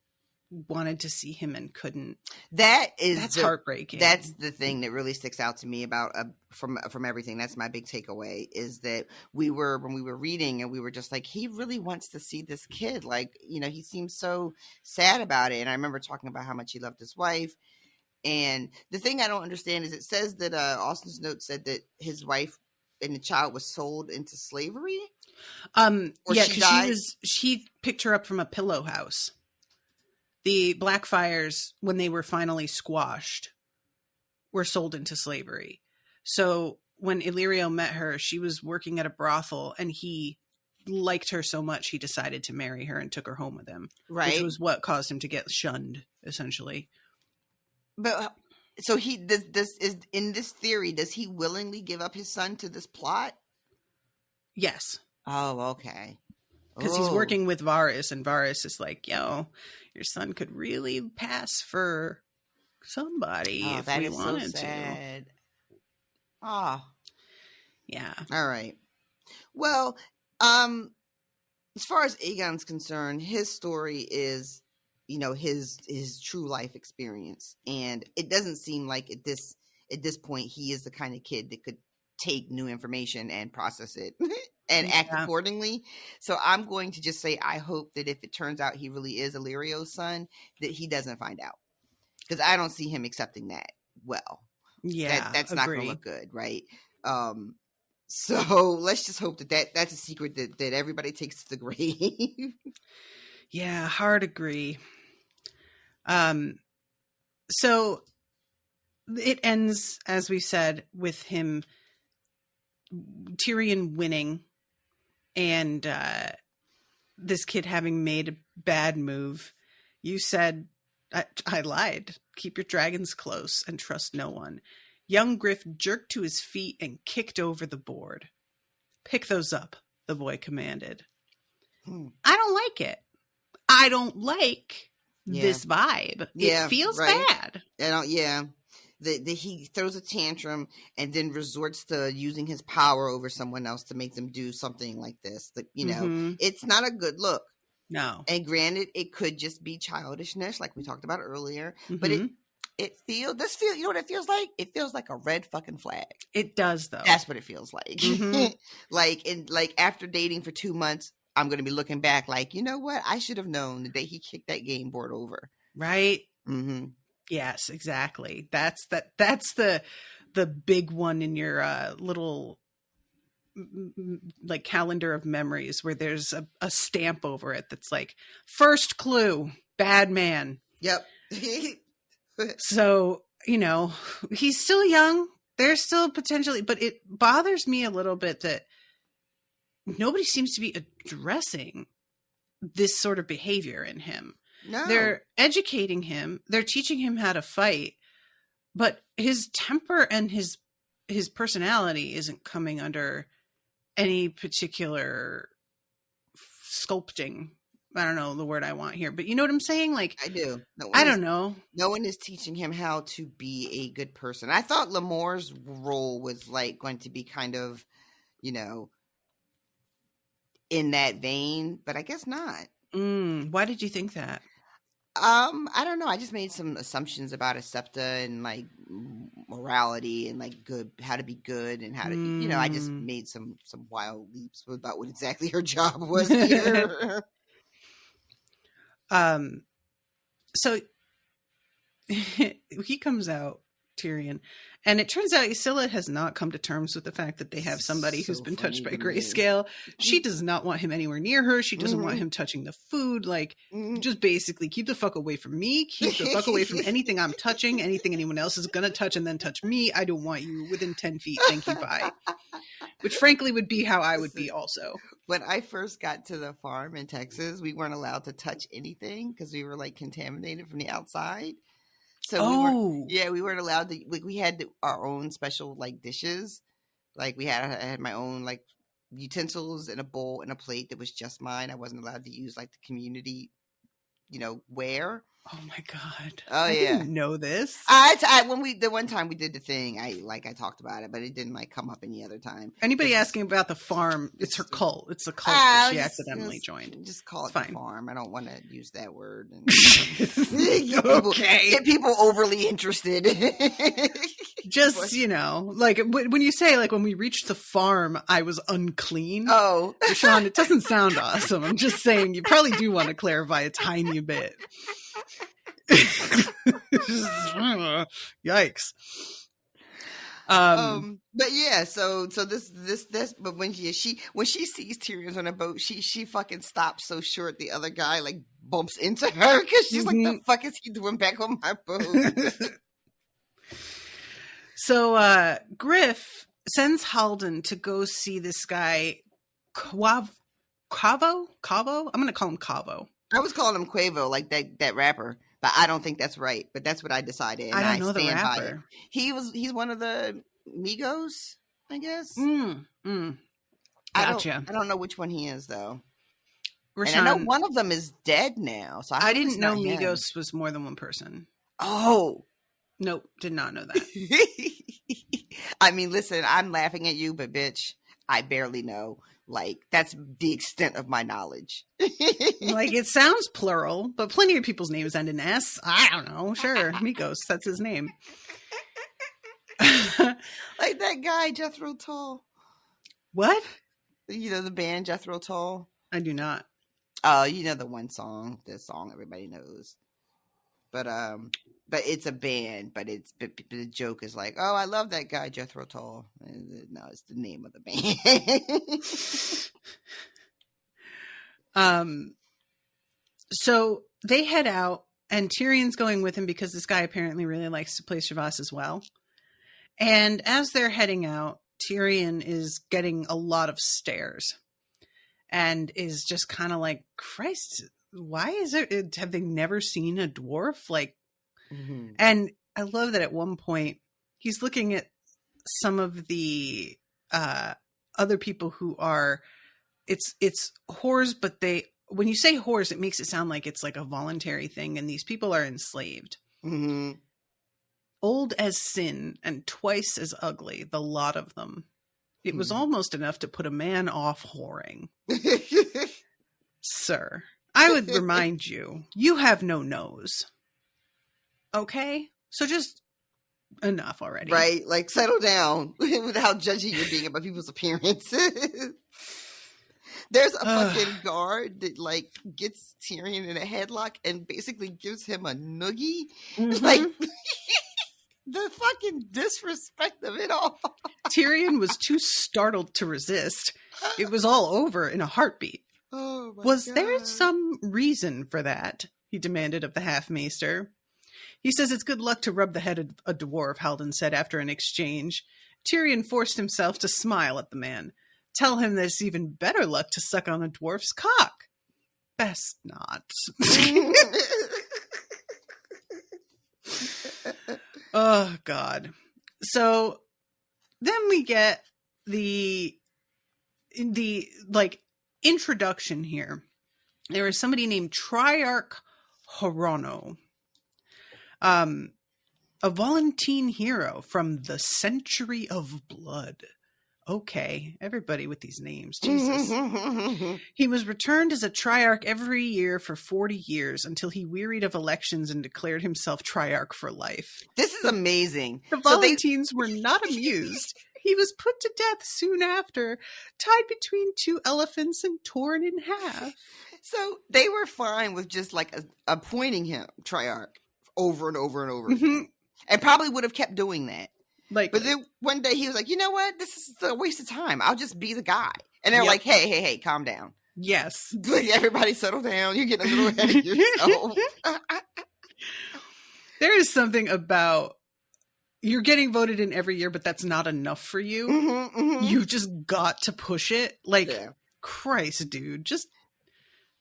wanted to see him and couldn't. That's heartbreaking. That's the thing that really sticks out to me about from everything. That's my big takeaway, is that when we were reading and we were just like, he really wants to see this kid. Like, you know, he seems so sad about it. And I remember talking about how much he loved his wife. And the thing I don't understand is it says that Austin's note said that his wife and the child was sold into slavery. She picked her up from a pillow house. The Blackfires, when they were finally squashed, were sold into slavery. So when Illyrio met her, she was working at a brothel and he liked her so much he decided to marry her and took her home with him. Right. Which was what caused him to get shunned, essentially. But so he this is in this theory, does he willingly give up his son to this plot? Yes. Oh, okay. Because he's working with Varys, and Varys is like, yo, your son could really pass for somebody if we wanted to. Oh. Yeah. All right. Well, as far as Aegon's concerned, his story is, you know, his true life experience. And it doesn't seem like at this point he is the kind of kid that could take new information and process it and act accordingly. So I'm going to just say, I hope that if it turns out he really is Illyrio's son, that he doesn't find out, because I don't see him accepting that well. Yeah, that's not going to look good, right? So let's just hope that's a secret that everybody takes to the grave. Yeah, hard agree. So it ends, as we said, with Tyrion winning and this kid having made a bad move. You said, I lied. Keep your dragons close and trust no one. Young Griff jerked to his feet and kicked over the board. Pick those up, the boy commanded. I don't like it. I don't like this vibe. It feels bad. He throws a tantrum and then resorts to using his power over someone else to make them do something like this. It's not a good look. No. And granted, it could just be childishness, like we talked about earlier. But you know what it feels like? It feels like a red fucking flag. It does, though. That's what it feels like. like after dating for 2 months, I'm going to be looking back like, you know what? I should have known the day he kicked that game board over. Right. Mm-hmm. Yes, exactly. That's the big one in your little like calendar of memories where there's a stamp over it that's like, first clue, bad man. Yep. So, he's still young. There's still potentially, but it bothers me a little bit that nobody seems to be addressing this sort of behavior in him. No. They're educating him. They're teaching him how to fight, but his temper and his personality isn't coming under any particular sculpting. I don't know the word I want here, but you know what I'm saying? Like, I do. I don't know. No one is teaching him how to be a good person. I thought Lamore's role was like going to be kind of, in that vein, but I guess not. Why did you think that? I don't know. I just made some assumptions about Asepta and like morality and like how to be good and how to, I just made some wild leaps about what exactly her job was here. So he comes out, Tyrion, and it turns out Ysilla has not come to terms with the fact that they have somebody who's been touched by grayscale. She does not want him anywhere near her. She doesn't want him touching the food. Like, just basically keep the fuck away from me. Keep the fuck away from anything I'm touching, anything anyone else is going to touch and then touch me. I don't want you within 10 feet. Thank you. Bye. Which frankly would be how I would be also. When I first got to the farm in Texas, we weren't allowed to touch anything because we were like contaminated from the outside. So we weren't allowed to. Like, we had our own special like dishes. Like I had my own like utensils and a bowl and a plate that was just mine. I wasn't allowed to use like the community, ware. Oh my God! Oh I yeah, didn't know this. The one time we did the thing, I talked about it, but it didn't like come up any other time. Anybody asking about the farm? It's her cult. It's a cult that she accidentally joined. Just call it the farm. I don't want to use that word. And okay, get people overly interested. Just like when you say like when we reached the farm, I was unclean. Oh, Sean, it doesn't sound awesome. I'm just saying you probably do want to clarify a tiny bit. Yikes. But yeah, so this but when she sees Tyrion's on a boat, she fucking stops so short the other guy like bumps into her because she's like, the fuck is he doing back on my boat? So Griff sends Halden to go see this guy Cavo? I'm gonna call him Cavo. I was calling him Quavo, like that rapper. But I don't think that's right. But that's what I decided. And I don't know the rapper. He's one of the Migos, I guess. Gotcha. I don't know which one he is though. Rashawn, and I know one of them is dead now. So I didn't know Migos was more than one person. Oh. Nope, did not know that. I mean, listen, I'm laughing at you, but bitch, I barely know. Like, that's the extent of my knowledge. Like, it sounds plural, but plenty of people's names end in S. I don't know. Sure. Migos, that's his name. Like that guy, Jethro Tull. What? The band Jethro Tull? I do not. Oh, the one song, the song everybody knows. But it's a band, but the joke is like, oh, I love that guy, Jethro Tull. No, it's the name of the band. So they head out, and Tyrion's going with him because this guy apparently really likes to play Cyvasse as well. And as they're heading out, Tyrion is getting a lot of stares and is just kind of like, Christ, why is it? Have they never seen a dwarf? Like, and I love that at one point he's looking at some of the other people who are, it's whores, but they when you say whores, it makes it sound like it's like a voluntary thing, and these people are enslaved. Mm-hmm. Old as sin and twice as ugly, the lot of them. It was almost enough to put a man off whoring. Sir, I would remind you, you have no nose. Okay? So just enough already. Right? Like, settle down with how judgy you're being about people's appearance. There's a fucking guard that, like, gets Tyrion in a headlock and basically gives him a noogie. Mm-hmm. Like, the fucking disrespect of it all. Tyrion was too startled to resist. It was all over in a heartbeat. Oh my Was God. there some reason for that? He demanded of the half-maester. He says it's good luck to rub the head of a dwarf, Haldon said after an exchange. Tyrion forced himself to smile at the man. Tell him that it's even better luck to suck on a dwarf's cock. Best not. Oh, God. So then we get the like introduction here. There is somebody named Triarch Horono. A Volantine hero from the Century of Blood. Okay, everybody with these names, Jesus. He was returned as a Triarch every year for 40 years until he wearied of elections and declared himself Triarch for life. This is amazing. The Volantines were not amused. He was put to death soon after, tied between two elephants and torn in half. So they were fine with just like appointing him Triarch over and over and over again. And probably would have kept doing that. But then one day he was like, you know what? This is a waste of time. I'll just be the guy. And they're like, hey, calm down. Yes. Like, everybody settle down. You're getting a little ahead of yourself. There is something about you're getting voted in every year, but that's not enough for you. You've just got to push it. Like, Christ, dude. Just,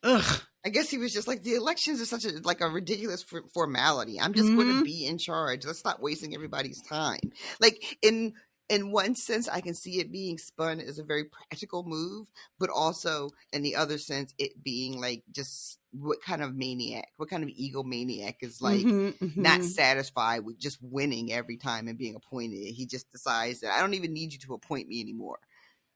ugh. I guess he was just like, the elections are such a ridiculous formality. I'm just going to be in charge. Let's stop wasting everybody's time. Like, in one sense, I can see it being spun as a very practical move, but also in the other sense, it being like, just what kind of egomaniac is like not satisfied with just winning every time and being appointed. He just decides that I don't even need you to appoint me anymore.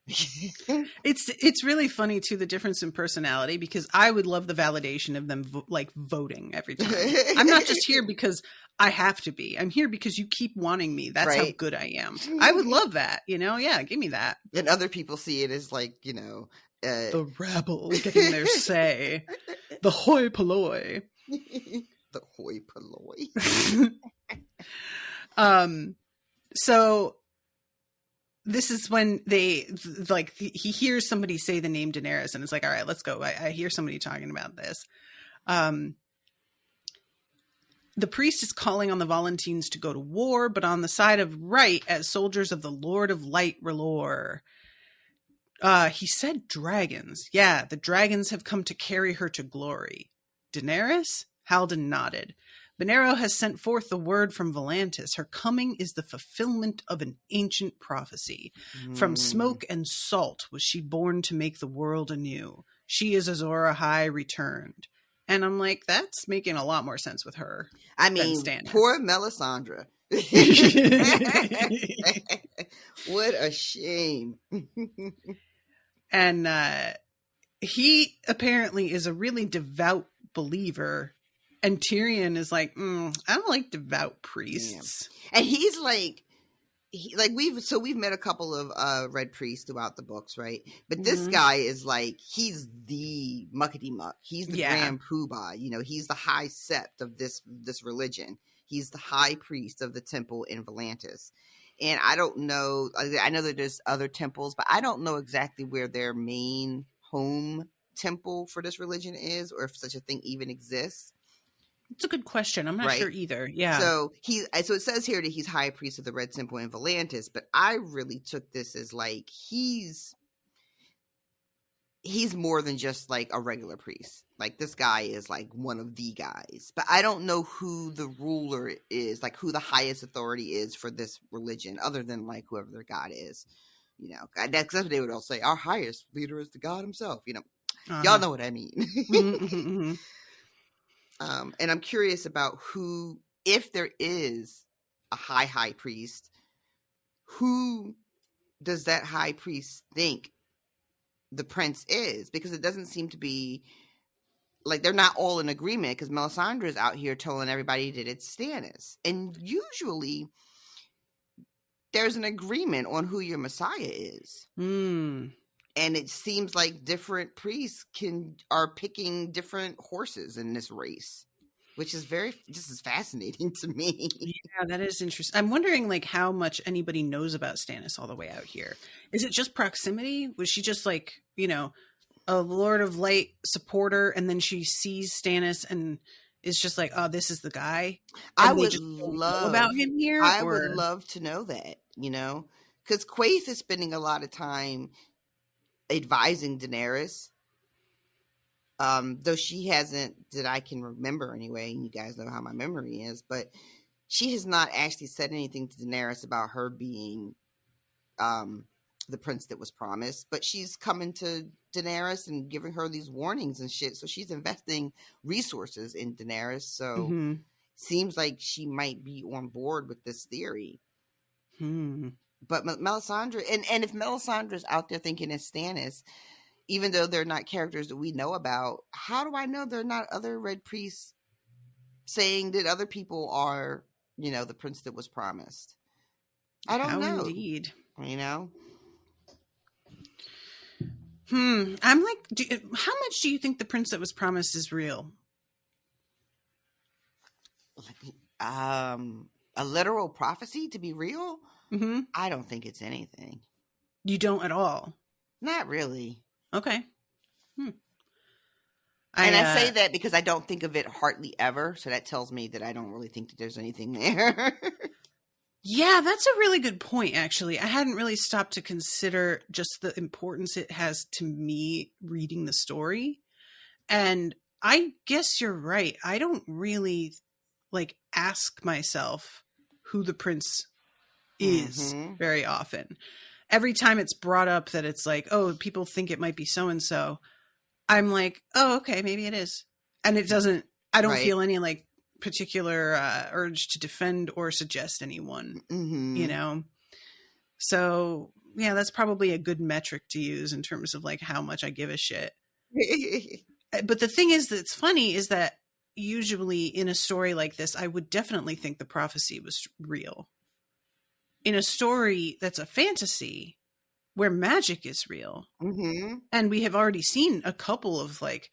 It's really funny too, the difference in personality, because I would love the validation of them voting every time. I'm not just here because I have to be. I'm here because you keep wanting me. That's how good I am. I would love that, yeah, give me that. And other people see it as like, the rabble getting their say. The hoi polloi. The hoi polloi. So this is when he hears somebody say the name Daenerys and it's like, all right, let's go. I hear somebody talking about this. The priest is calling on the Volantines to go to war, but on the side of right as soldiers of the Lord of Light R'hllor. He said dragons. Yeah, the dragons have come to carry her to glory. Daenerys? Haldon nodded. Benerro has sent forth the word from Volantis. Her coming is the fulfillment of an ancient prophecy. From smoke and salt was she born to make the world anew. She is Azor Ahai returned. And I'm like, that's making a lot more sense with her. I mean, poor Melisandre. What a shame. And he apparently is a really devout believer. And Tyrion is like, I don't like devout priests. Yeah. And he's like, we've met a couple of red priests throughout the books, right? But this guy is like, he's the muckety muck. He's the grand poobah. He's the high sept of this religion. He's the high priest of the temple in Volantis. And I don't know. I know that there's other temples, but I don't know exactly where their main home temple for this religion is, or if such a thing even exists. It's a good question. I'm not sure either. Yeah. So it says here that he's high priest of the Red Temple in Volantis, but I really took this as like he's more than just like a regular priest. Like this guy is like one of the guys, but I don't know who the ruler is, like who the highest authority is for this religion, other than like whoever their god is. That's what they would all say. Our highest leader is the god himself. Y'all know what I mean. Mm-hmm. And I'm curious about who, if there is a high priest, who does that high priest think the prince is? Because it doesn't seem to be like they're not all in agreement, because Melisandre's out here telling everybody that it's Stannis. And usually there's an agreement on who your Messiah is. Mm. And it seems like different priests are picking different horses in this race, which is just as fascinating to me. Yeah, that is interesting. I'm wondering like how much anybody knows about Stannis all the way out here. Is it just proximity? Was she just like, you know, a Lord of Light supporter, and then she sees Stannis and is just like, oh, this is the guy? And I they would just don't know love about him here. I would love to know that, you know, because Quaithe is spending a lot of time advising Daenerys, though she hasn't, that I can remember anyway, and you guys know how my memory is, but she has not actually said anything to Daenerys about her being the prince that was promised, but she's coming to Daenerys and giving her these warnings and shit, so she's investing resources in Daenerys, so seems like she might be on board with this theory. But Melisandre, and if Melisandre's out there thinking it's Stannis, even though they're not characters that we know about, how do I know they're not other red priests saying that other people are, you know, the prince that was promised? I don't know. Indeed. You know? I'm like, how much do you think the prince that was promised is real? A literal prophecy to be real? I don't think it's anything. You don't at all? Not really. Okay. I say that because I don't think of it hardly ever, so that tells me that I don't really think that there's anything there. Yeah, that's a really good point, actually. I hadn't really stopped to consider just the importance it has to me reading the story. And I guess you're right. I don't really like ask myself who the prince is very often. Every time it's brought up that it's like, oh, people think it might be so-and-so, I'm like, oh, okay, maybe it is. And it doesn't, I don't feel any like particular urge to defend or suggest anyone, you know? So yeah, that's probably a good metric to use in terms of like how much I give a shit. But the thing is that's funny is that usually in a story like this, I would definitely think the prophecy was real. In a story that's a fantasy where magic is real, and we have already seen a couple of like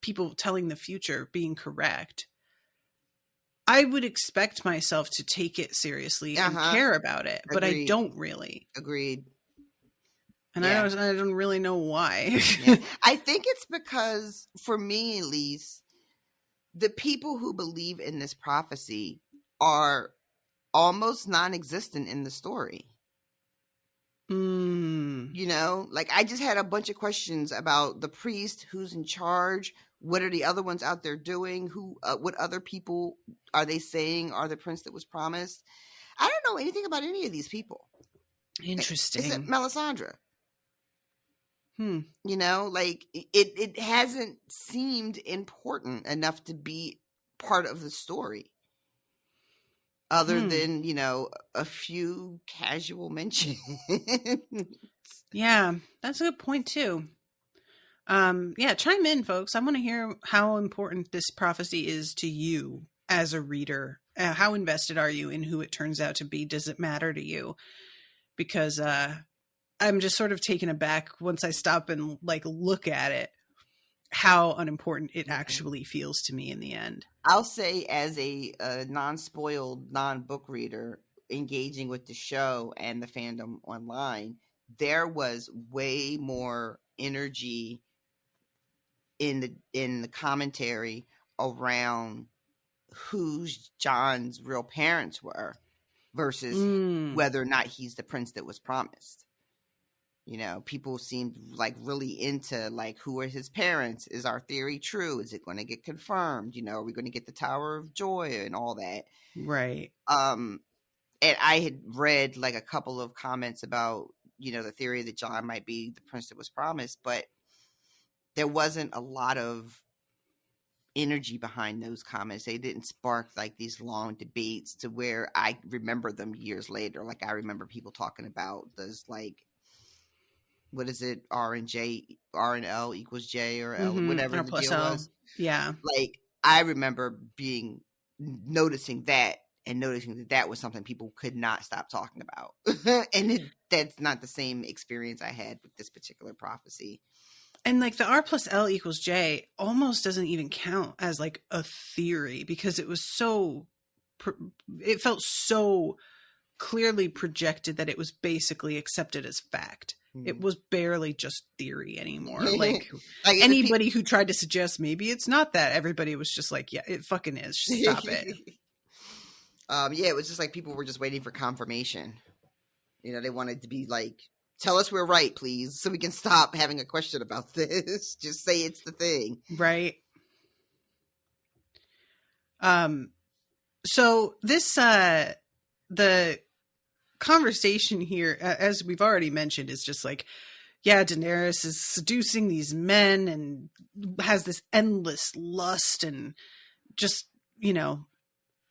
people telling the future being correct, I would expect myself to take it seriously and care about it, but I don't really. Agreed. And I don't really know why. I think it's because, for me at least, the people who believe in this prophecy are almost non-existent in the story. You know, like I just had a bunch of questions about the priest, who's in charge, what are the other ones out there doing, who, what other people are they saying are the prince that was promised? I don't know anything about any of these people. Interesting. Except Melisandre. You know, like it hasn't seemed important enough to be part of the story. Other than, you know, a few casual mentions. Yeah, that's a good point too. Yeah, chime in, folks. I want to hear how important this prophecy is to you as a reader. How invested are you in who it turns out to be? Does it matter to you? Because I'm just sort of taken aback once I stop and like look at it, how unimportant it actually feels to me in the end. I'll say, as a non-spoiled, non-book reader engaging with the show and the fandom online, there was way more energy in the commentary around who Jon's real parents were versus whether or not he's the prince that was promised. You know, people seemed like really into like, who are his parents? Is our theory true? Is it going to get confirmed? You know, are we going to get the Tower of Joy and all that? Right. And I had read like a couple of comments about, you know, the theory that Jon might be the prince that was promised, but there wasn't a lot of energy behind those comments. They didn't spark like these long debates to where I remember them years later. Like I remember people talking about this, like, what is it? R and L equals J or L, whatever R the plus deal L. was. Yeah. Like I remember noticing that that was something people could not stop talking about. And that's not the same experience I had with this particular prophecy. And like the R plus L equals J almost doesn't even count as like a theory because it was it felt so clearly projected that it was basically accepted as fact. It was barely just theory anymore. Like anybody who tried to suggest maybe it's not that, everybody was just like, yeah, it fucking is. Stop it. Yeah, it was just like people were just waiting for confirmation. You know, they wanted to be like, tell us we're right, please, so we can stop having a question about this. Just say it's the thing. Right. So this, the conversation here, as we've already mentioned, is just like, yeah, Daenerys is seducing these men and has this endless lust and just, you know,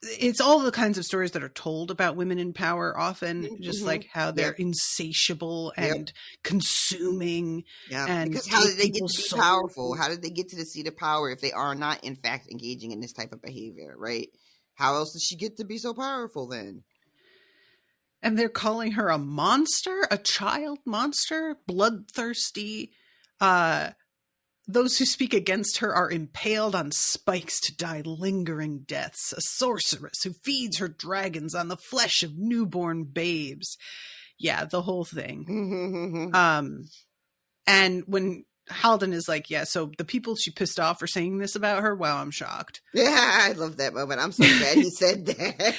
it's all the kinds of stories that are told about women in power often, just like how they're insatiable and consuming. Yeah, and because how did they get to be powerful? How did they get to the seat of power if they are not, in fact, engaging in this type of behavior, right? How else did she get to be so powerful then? And they're calling her a monster, a child monster, bloodthirsty. Those who speak against her are impaled on spikes to die lingering deaths. A sorceress who feeds her dragons on the flesh of newborn babes. Yeah, the whole thing. And when Haldon is like, yeah, so the people she pissed off are saying this about her. Wow, I'm shocked. Yeah, I love that moment. I'm so glad he said that.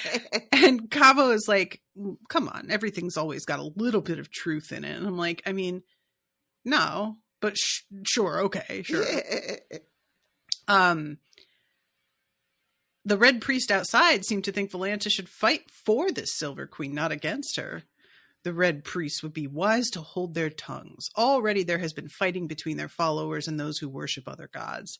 And Cavo is like, come on, everything's always got a little bit of truth in it. And I'm like, I mean, no. But sure, okay, sure. The Red Priest outside seemed to think Volanta should fight for this Silver Queen, not against her. The Red Priests would be wise to hold their tongues. Already there has been fighting between their followers and those who worship other gods,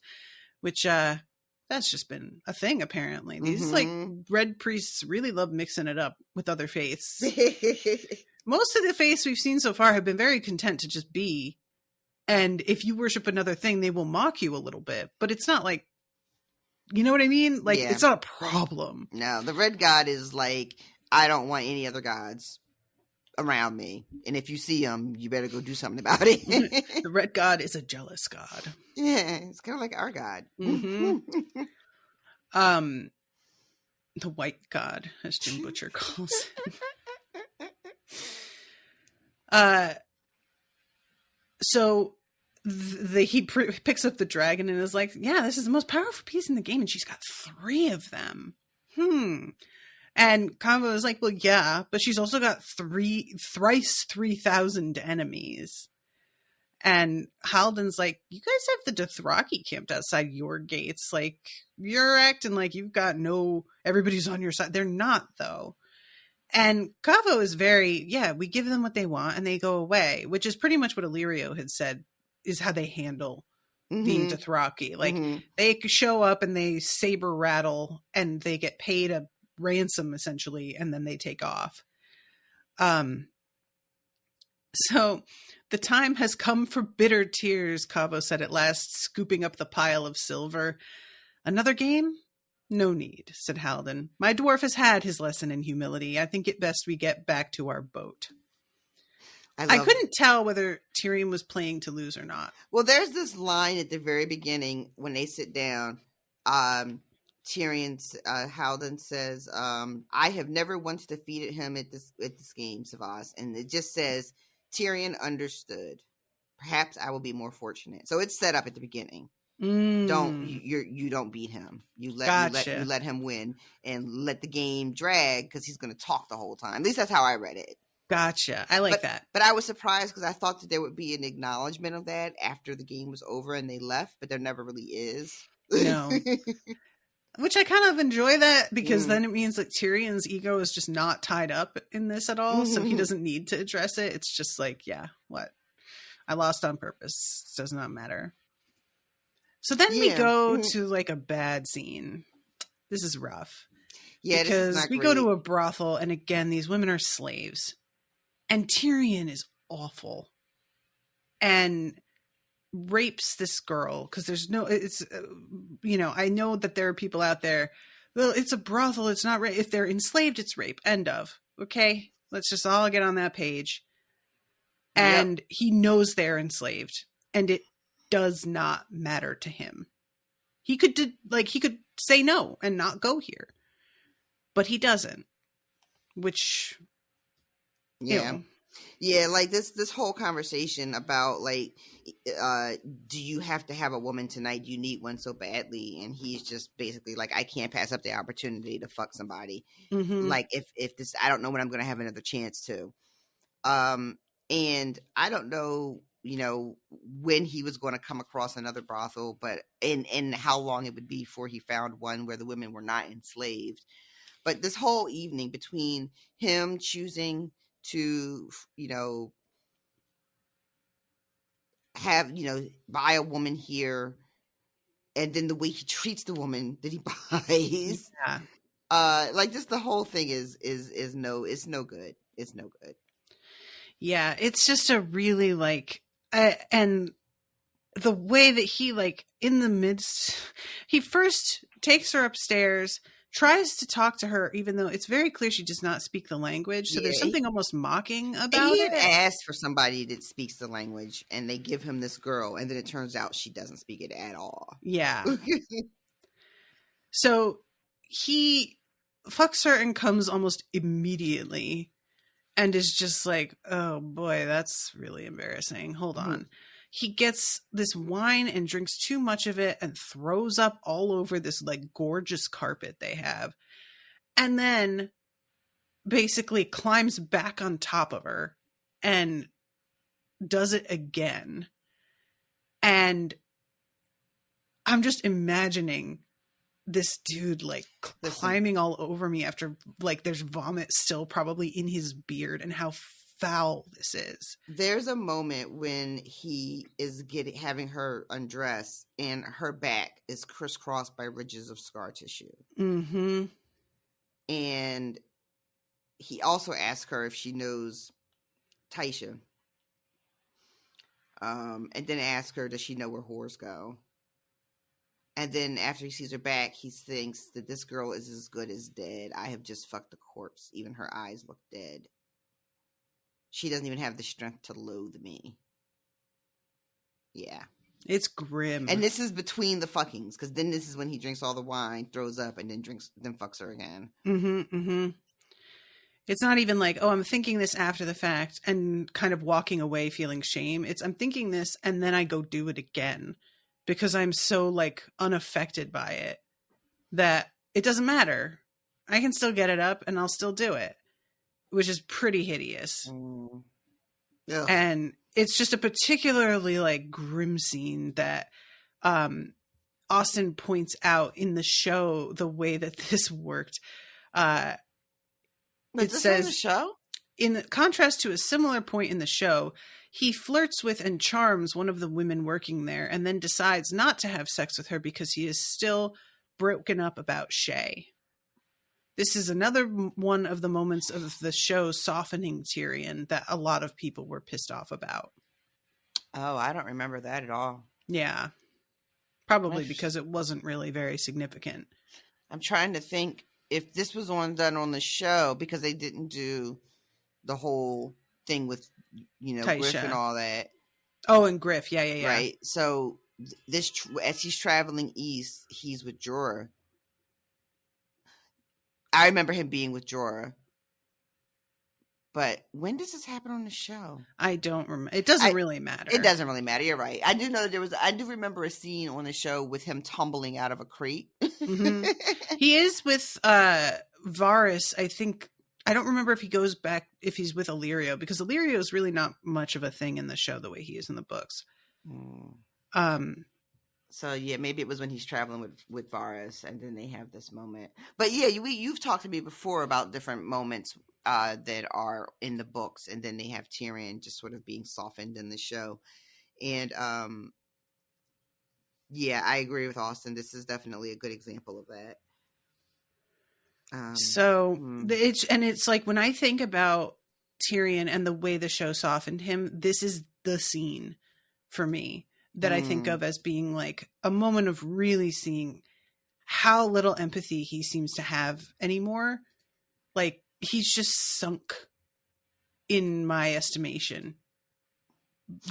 which that's just been a thing, apparently. These like Red Priests really love mixing it up with other faiths. Most of the faiths we've seen so far have been very content to just be. And if you worship another thing, they will mock you a little bit. But it's not like, you know what I mean? Like, it's not a problem. No, the red god is like, I don't want any other gods around me. And if you see them, you better go do something about it. The red god is a jealous god. Yeah, it's kind of like our god. The white god, as Jim Butcher calls it. So he picks up the dragon and is like, yeah, this is the most powerful piece in the game. And she's got 3 of them. And Convo is like, well, yeah, but she's also got thrice 3,000 enemies. And Haldon's like, you guys have the Dothraki camped outside your gates. Like, you're acting like you've got everybody's on your side. They're not, though. And Cavo is we give them what they want and they go away, which is pretty much what Illyrio had said is how they handle being Dothraki. Like, they show up and they saber rattle and they get paid a ransom, essentially, and then they take off. So the time has come for bitter tears, Cavo said at last, scooping up the pile of silver. Another game? No need, said Haldon. My dwarf has had his lesson in humility. I think it best we get back to our boat. I couldn't tell whether Tyrion was playing to lose or not. Well, there's this line at the very beginning when they sit down. Haldon says, I have never once defeated him at this game, Cyvasse. And it just says, Tyrion understood. Perhaps I will be more fortunate. So it's set up at the beginning. You don't beat him. You let him win and let the game drag because he's going to talk the whole time. At least that's how I read it. Gotcha. I like that. But I was surprised because I thought that there would be an acknowledgement of that after the game was over and they left, but there never really is. No. Which I kind of enjoy that because then it means that Tyrion's ego is just not tied up in this at all. So he doesn't need to address it. It's just like, yeah, what? I lost on purpose. It does not matter. So then we Yeah. go to like a bad scene. This is rough. Yeah, this is Because not we great. go to a brothel, and again, these women are slaves. And Tyrion is awful. And rapes this girl. Because there's no, it's, I know that there are people out there, well, it's a brothel, it's not rape. If they're enslaved, it's rape. End of. Okay? Let's just all get on that page. And he knows they're enslaved. And it does not matter to him. He could say no and not go here. But he doesn't. Which, yeah. Yeah, like this whole conversation about like, do you have to have a woman tonight? Do you need one so badly? And he's just basically like, I can't pass up the opportunity to fuck somebody. mm-hmm. Like if this, I don't know when I'm going to have another chance to. And I don't know, when he was going to come across another brothel, but and how long it would be before he found one where the women were not enslaved. But this whole evening between him choosing to, have, buy a woman here, and then the way he treats the woman that he buys, like just the whole thing is no good. It's no good. Yeah, it's just a really like, and the way that he like in the midst, he first takes her upstairs, tries to talk to her, even though it's very clear she does not speak the language. So there's something almost mocking about he it. He asked for somebody that speaks the language, and they give him this girl, and then it turns out she doesn't speak it at all. Yeah. So he fucks her and comes almost immediately. And is just like, oh boy, that's really embarrassing. Hold on. He gets this wine and drinks too much of it and throws up all over this like gorgeous carpet they have. And then basically climbs back on top of her and does it again. And I'm just imagining this dude like climbing all over me after like there's vomit still probably in his beard, and how foul this is. There's a moment when he is having her undress and her back is crisscrossed by ridges of scar tissue. Mm-hmm. And he also asks her if she knows Taisha. And then asks her, does she know where whores go? And then after he sees her back, he thinks that this girl is as good as dead. I have just fucked a corpse. Even her eyes look dead. She doesn't even have the strength to loathe me. Yeah. It's grim. And this is between the fuckings, because then this is when he drinks all the wine, throws up, and then fucks her again. Mm-hmm, mm-hmm. It's not even like, oh, I'm thinking this after the fact and kind of walking away feeling shame. It's I'm thinking this and then I go do it again. Because I'm so like unaffected by it that it doesn't matter. I can still get it up and I'll still do it, which is pretty hideous. Yeah. And it's just a particularly like grim scene that Austin points out in the show, the way that this worked. It says, in the show? In contrast to a similar point in the show, he flirts with and charms one of the women working there and then decides not to have sex with her because he is still broken up about Shay. This is another one of the moments of the show softening Tyrion that a lot of people were pissed off about. Oh, I don't remember that at all. Yeah. Probably because it wasn't really very significant. I'm trying to think if this was done on the show, because they didn't do the whole thing with, Taisha. Griff and all that. Oh, and Griff. Yeah. Right. So this, as he's traveling east, he's with Jorah. I remember him being with Jorah. But when does this happen on the show? I don't remember. It doesn't really matter. It doesn't really matter. You're right. I do know that I do remember a scene on the show with him tumbling out of a crate. Mm-hmm. He is with Varys, I think. I don't remember if he goes back, if he's with Illyrio, because Illyrio is really not much of a thing in the show the way he is in the books. So yeah, maybe it was when he's traveling with Varys, and then they have this moment. But yeah, you've talked to me before about different moments that are in the books, and then they have Tyrion just sort of being softened in the show. And Yeah, I agree with Austin. This is definitely a good example of that. It's like when I think about Tyrion and the way the show softened him, this is the scene for me that I think of as being like a moment of really seeing how little empathy he seems to have anymore. Like, he's just sunk in my estimation.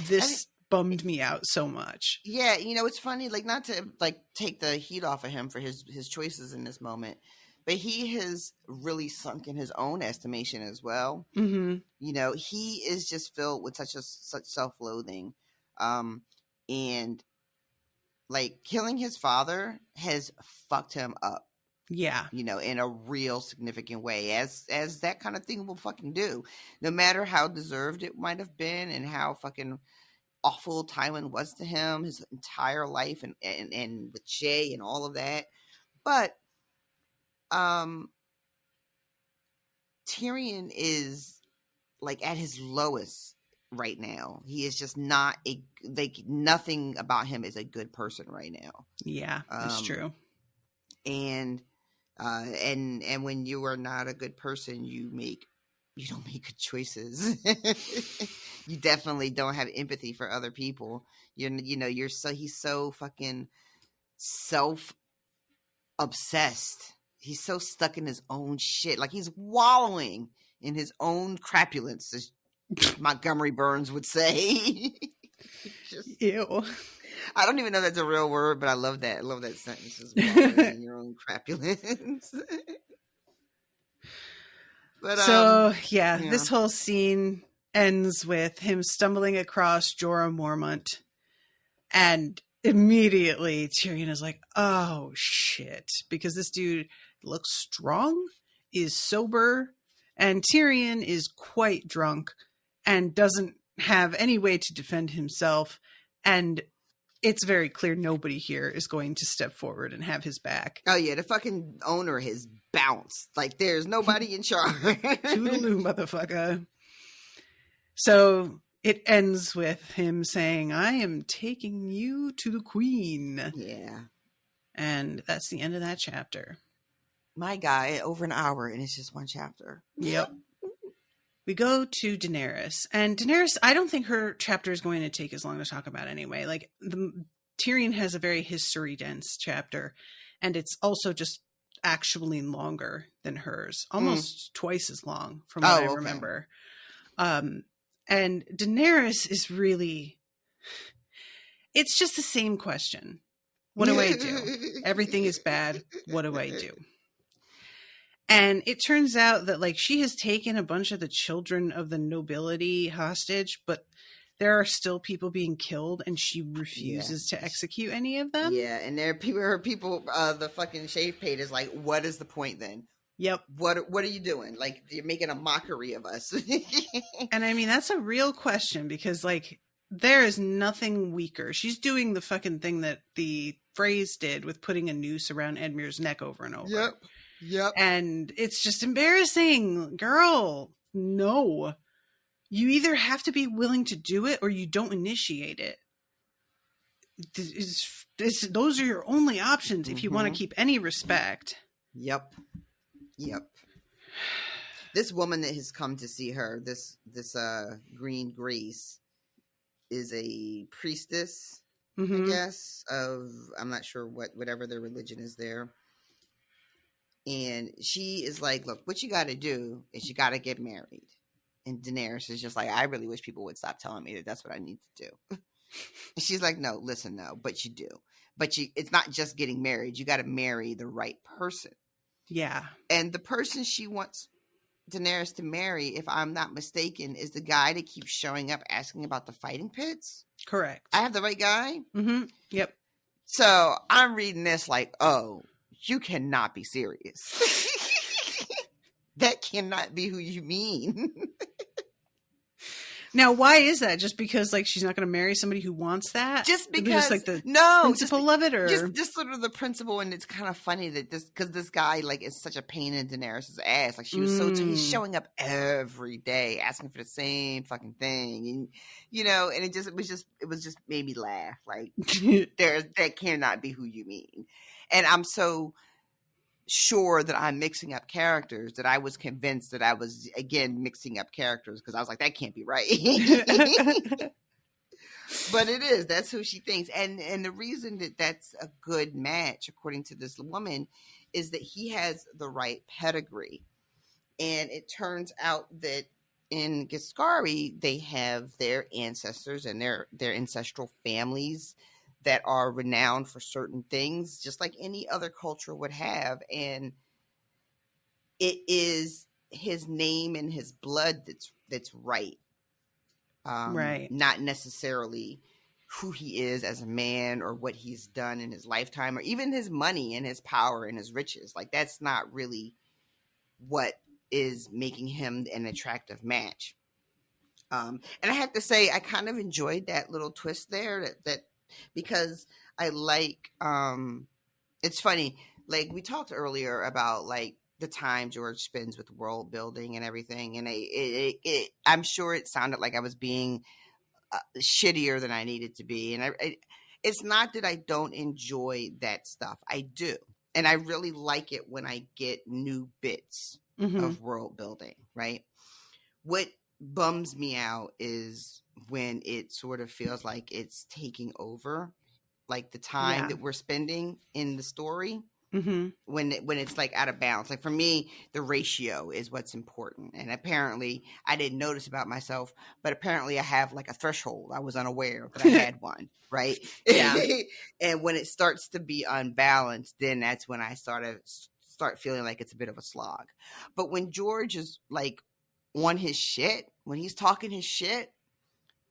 This bummed me out so much. Yeah, it's funny, like, not to like take the heat off of him for his choices in this moment, but he has really sunk in his own estimation as well. Mm-hmm. He is just filled with such self-loathing, and like killing his father has fucked him up. Yeah. In a real significant way, as that kind of thing will fucking do, no matter how deserved it might have been and how fucking awful Tywin was to him his entire life, and with Shay and all of that. But Tyrion is like at his lowest right now. He is just not nothing about him is a good person right now. Yeah, that's true. And when you are not a good person, you don't make good choices. You definitely don't have empathy for other people. He's so fucking self obsessed. He's so stuck in his own shit. Like, he's wallowing in his own crapulence, as Montgomery Burns would say. Ew. I don't even know if that's a real word, but I love that. I love that sentence. Just wallowing in your own crapulence. But this whole scene ends with him stumbling across Jorah Mormont, and immediately Tyrion is like, oh shit, because this dude looks strong, is sober, and Tyrion is quite drunk and doesn't have any way to defend himself, and it's very clear nobody here is going to step forward and have his back. Oh yeah, the fucking owner has bounced. Like, there's nobody in charge. Toodaloo, motherfucker. So it ends with him saying, I am taking you to the queen. Yeah. And that's the end of that chapter. My guy, over an hour, and it's just one chapter. Yep. We go to Daenerys. And Daenerys, I don't think her chapter is going to take as long to talk about anyway. Like, Tyrion has a very history-dense chapter, and it's also just actually longer than hers. Almost twice as long, from what I remember. And Daenerys is really... It's just the same question. What do I do? Everything is bad. What do I do? And it turns out that, like, she has taken a bunch of the children of the nobility hostage, but there are still people being killed, and she refuses to execute any of them. Yeah, and there are people, the fucking shave page is like, what is the point then? Yep. What are you doing? Like, you're making a mockery of us. And I mean, that's a real question, because, like, there is nothing weaker. She's doing the fucking thing that the Freys did with putting a noose around Edmure's neck over and over. Yep. And it's just embarrassing. Girl, no. You either have to be willing to do it or you don't initiate it. Those are your only options if you want to keep any respect. Yep. This woman that has come to see her, this Green Grace, is a priestess, I guess, of, I'm not sure whatever their religion is there. And she is like, look, what you got to do is you got to get married. And Daenerys is just like, I really wish people would stop telling me that that's what I need to do. And she's like, no, listen, no, but you do. But it's not just getting married. You got to marry the right person. Yeah. And the person she wants Daenerys to marry, if I'm not mistaken, is the guy that keeps showing up asking about the fighting pits. Correct. I have the right guy? Mm-hmm. Yep. So I'm reading this like, oh, you cannot be serious. That cannot be who you mean. Now, why is that? Just because like she's not going to marry somebody who wants that? Just because, like the principle of it, or just sort of the principle. And it's kind of funny that this guy like is such a pain in Daenerys' ass. Like she was he's showing up every day asking for the same fucking thing, and and it was just made me laugh. Like that cannot be who you mean. And I'm so sure that I'm mixing up characters that I was convinced that I was again mixing up characters, because I was like, that can't be right. But it is. That's who she thinks. And the reason that that's a good match, according to this woman, is that he has the right pedigree. And it turns out that in Giscari, they have their ancestors and their ancestral families that are renowned for certain things, just like any other culture would have. And it is his name and his blood that's right. Right. Not necessarily who he is as a man or what he's done in his lifetime or even his money and his power and his riches. Like that's not really what is making him an attractive match. And I have to say, I kind of enjoyed that little twist there that because I like, it's funny, like we talked earlier about like the time George spends with world building and everything. And I'm sure it sounded like I was being shittier than I needed to be. And it's not that I don't enjoy that stuff. I do. And I really like it when I get new bits of world building, right? What bums me out is when it sort of feels like it's taking over, like the time that we're spending in the story. When it's like out of balance. Like for me, the ratio is what's important. And apparently I didn't notice about myself, but apparently I have like a threshold. I was unaware that I had one, right? Yeah. And when it starts to be unbalanced, then that's when I start feeling like it's a bit of a slog. But when George is like on his shit, when he's talking his shit,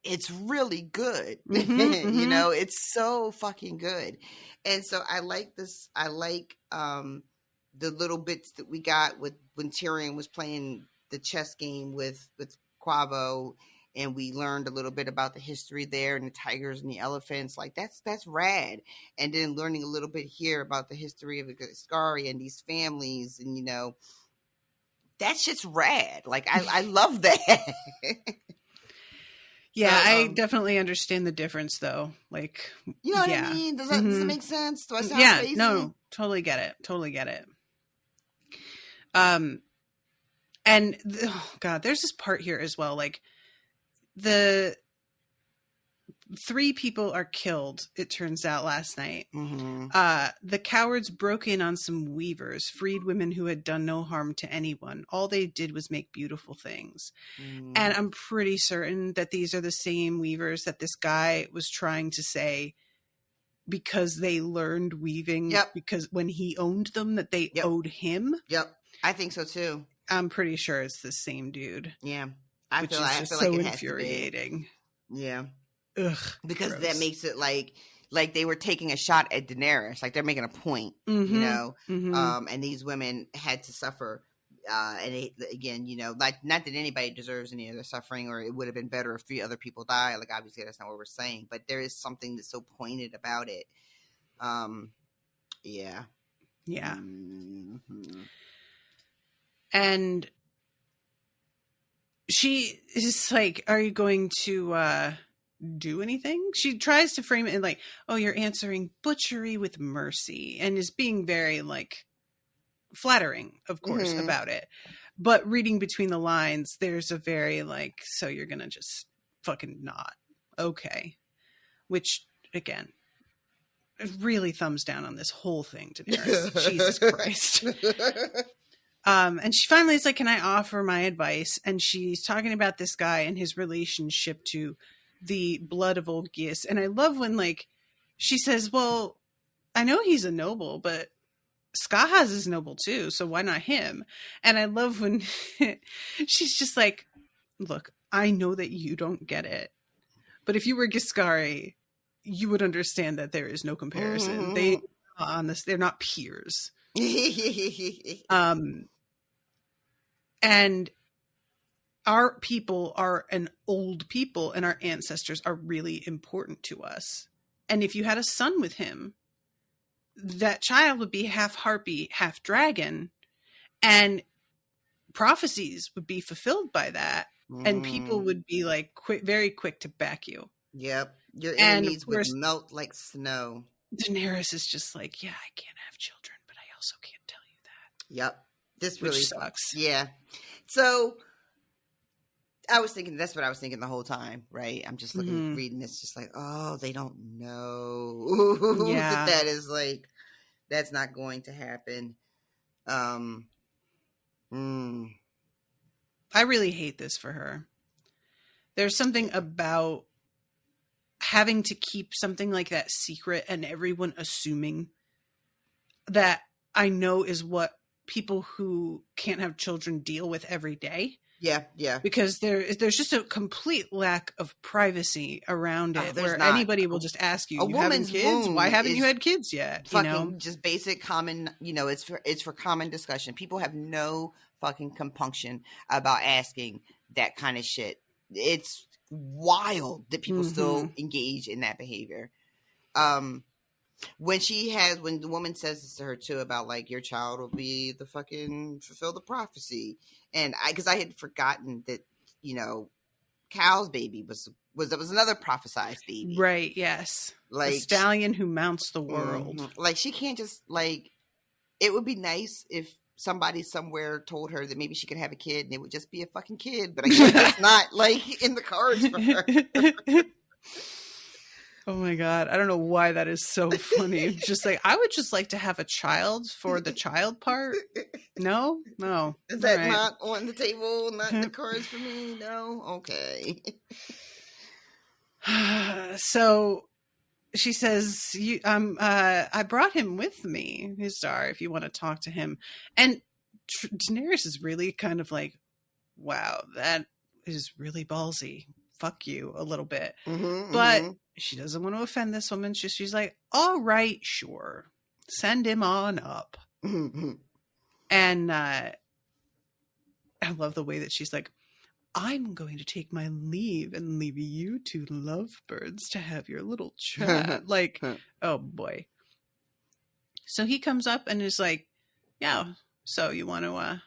it's really good. It's so fucking good. And so I like this. I like the little bits that we got with when Tyrion was playing the chess game with Quavo, and we learned a little bit about the history there and the tigers and the elephants. Like that's rad. And then learning a little bit here about the history of the Giscari and these families, and that's just rad. Like I love that. Yeah, I definitely understand the difference, though. Like, you know what I mean? Does it make sense? Do I sound crazy? No, totally get it. And God, there's this part here as well. Like, the 3 people are killed, it turns out, last night. The cowards broke in on some weavers, freed women who had done no harm to anyone. All they did was make beautiful things. And I'm pretty certain that these are the same weavers that this guy was trying to say because they learned weaving because when he owned them that they owed him. Yep. I think so too. I'm pretty sure it's the same dude. Yeah. I feel like it infuriating. Yeah. Ugh, because gross. That makes it like they were taking a shot at Daenerys, like they're making a point, and these women had to suffer, and again, like not that anybody deserves any of their suffering, or it would have been better if 3 other people die. Like obviously that's not what we're saying, but there is something that's so pointed about it. Yeah. And she is like, "Are you going to do anything?" She tries to frame it in like, "Oh, you're answering butchery with mercy," and is being very like flattering, of course, about it. But reading between the lines, there's a very like, "So you're gonna just fucking not okay," which again, it really thumbs down on this whole thing, Daenerys. Jesus Christ. And she finally is like, "Can I offer my advice?" And she's talking about this guy and his relationship to the blood of old Gis. And I love when like she says, "Well, I know he's a noble, but Skahaz is noble too, so why not him?" And I love when she's just like, "Look, I know that you don't get it, but if you were Giscari, you would understand that there is no comparison. They're not peers." And our people are an old people and our ancestors are really important to us. And if you had a son with him, that child would be half harpy, half dragon, and prophecies would be fulfilled by that. And people would be like very quick to back you. Yep. Your enemies would melt like snow. Daenerys is just like, yeah, I can't have children, but I also can't tell you that. Yep. This really sucks. Yeah. So I was thinking, that's what I was thinking the whole time, right? I'm just looking, reading this, just like, oh, they don't know that is like, that's not going to happen. I really hate this for her. There's something about having to keep something like that secret and everyone assuming that I know is what people who can't have children deal with every day. Yeah. Because there's just a complete lack of privacy around it, where anybody will just ask you, you having kids? Why haven't you had kids yet? Fucking just basic common, it's for common discussion. People have no fucking compunction about asking that kind of shit. It's wild that people still engage in that behavior. When the woman says this to her too, about like, your child will be the fucking fulfill the prophecy. And because I had forgotten that, Cal's baby was another prophesized baby. Right. Yes. Like the stallion who mounts the world. Like, she can't just like, it would be nice if somebody somewhere told her that maybe she could have a kid and it would just be a fucking kid, but I guess that's not like in the cards for her. Oh my God. I don't know why that is so funny. Just like, I would just like to have a child for the child part. No. Is that not on the table? Not in the cards for me? No? Okay. So she says, I brought him with me, his star, if you want to talk to him. And Daenerys is really kind of like, wow, that is really ballsy. Fuck you a little bit. But she doesn't want to offend this woman. She's like, all right, sure. Send him on up. And I love the way that she's like, I'm going to take my leave and leave you two lovebirds to have your little chat. Like, oh boy. So he comes up and is like, yeah, so you want to?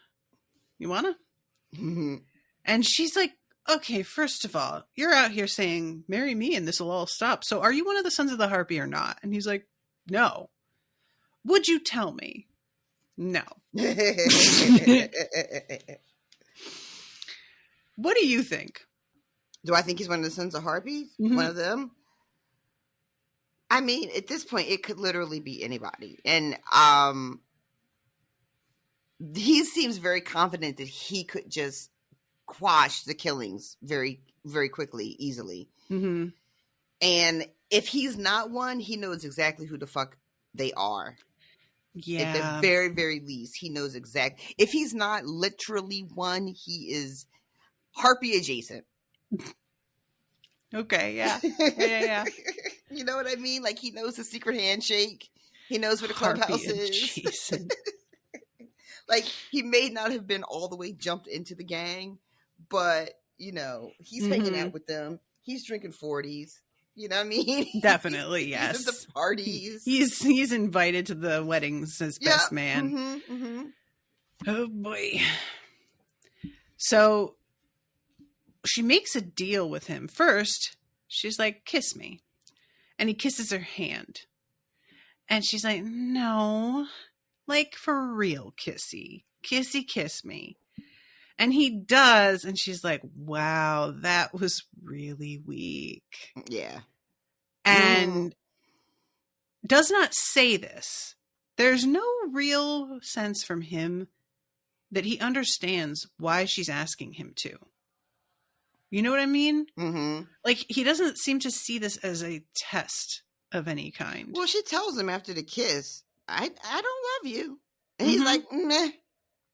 And she's like, okay, first of all, you're out here saying, marry me and this will all stop. So are you one of the sons of the Harpy or not? And he's like, no. Would you tell me? No. What do you think? Do I think he's one of the sons of Harpies? One of them? I mean, at this point, it could literally be anybody. And he seems very confident that he could just quash the killings very, very quickly, easily. And if he's not one, he knows exactly who the fuck they are. Yeah. At the very, very least, he knows exactly. If he's not literally one, he is Harpy adjacent. Okay, yeah. Yeah. You know what I mean? Like, he knows the secret handshake. He knows where the clubhouse is. Like, he may not have been all the way jumped into the gang, but, he's hanging out with them. He's drinking 40s. You know what I mean? Definitely, yes. He's at the parties. He's invited to the weddings as best man. Oh, boy. So she makes a deal with him. First, she's like, kiss me. And he kisses her hand. And she's like, no. Like, for real, kissy. Kissy, kiss me. And he does. And she's like, wow, that was really weak. Yeah. And does not say this. There's no real sense from him that he understands why she's asking him to. You know what I mean? Like, he doesn't seem to see this as a test of any kind. Well, she tells him after the kiss, I don't love you. And he's like, meh,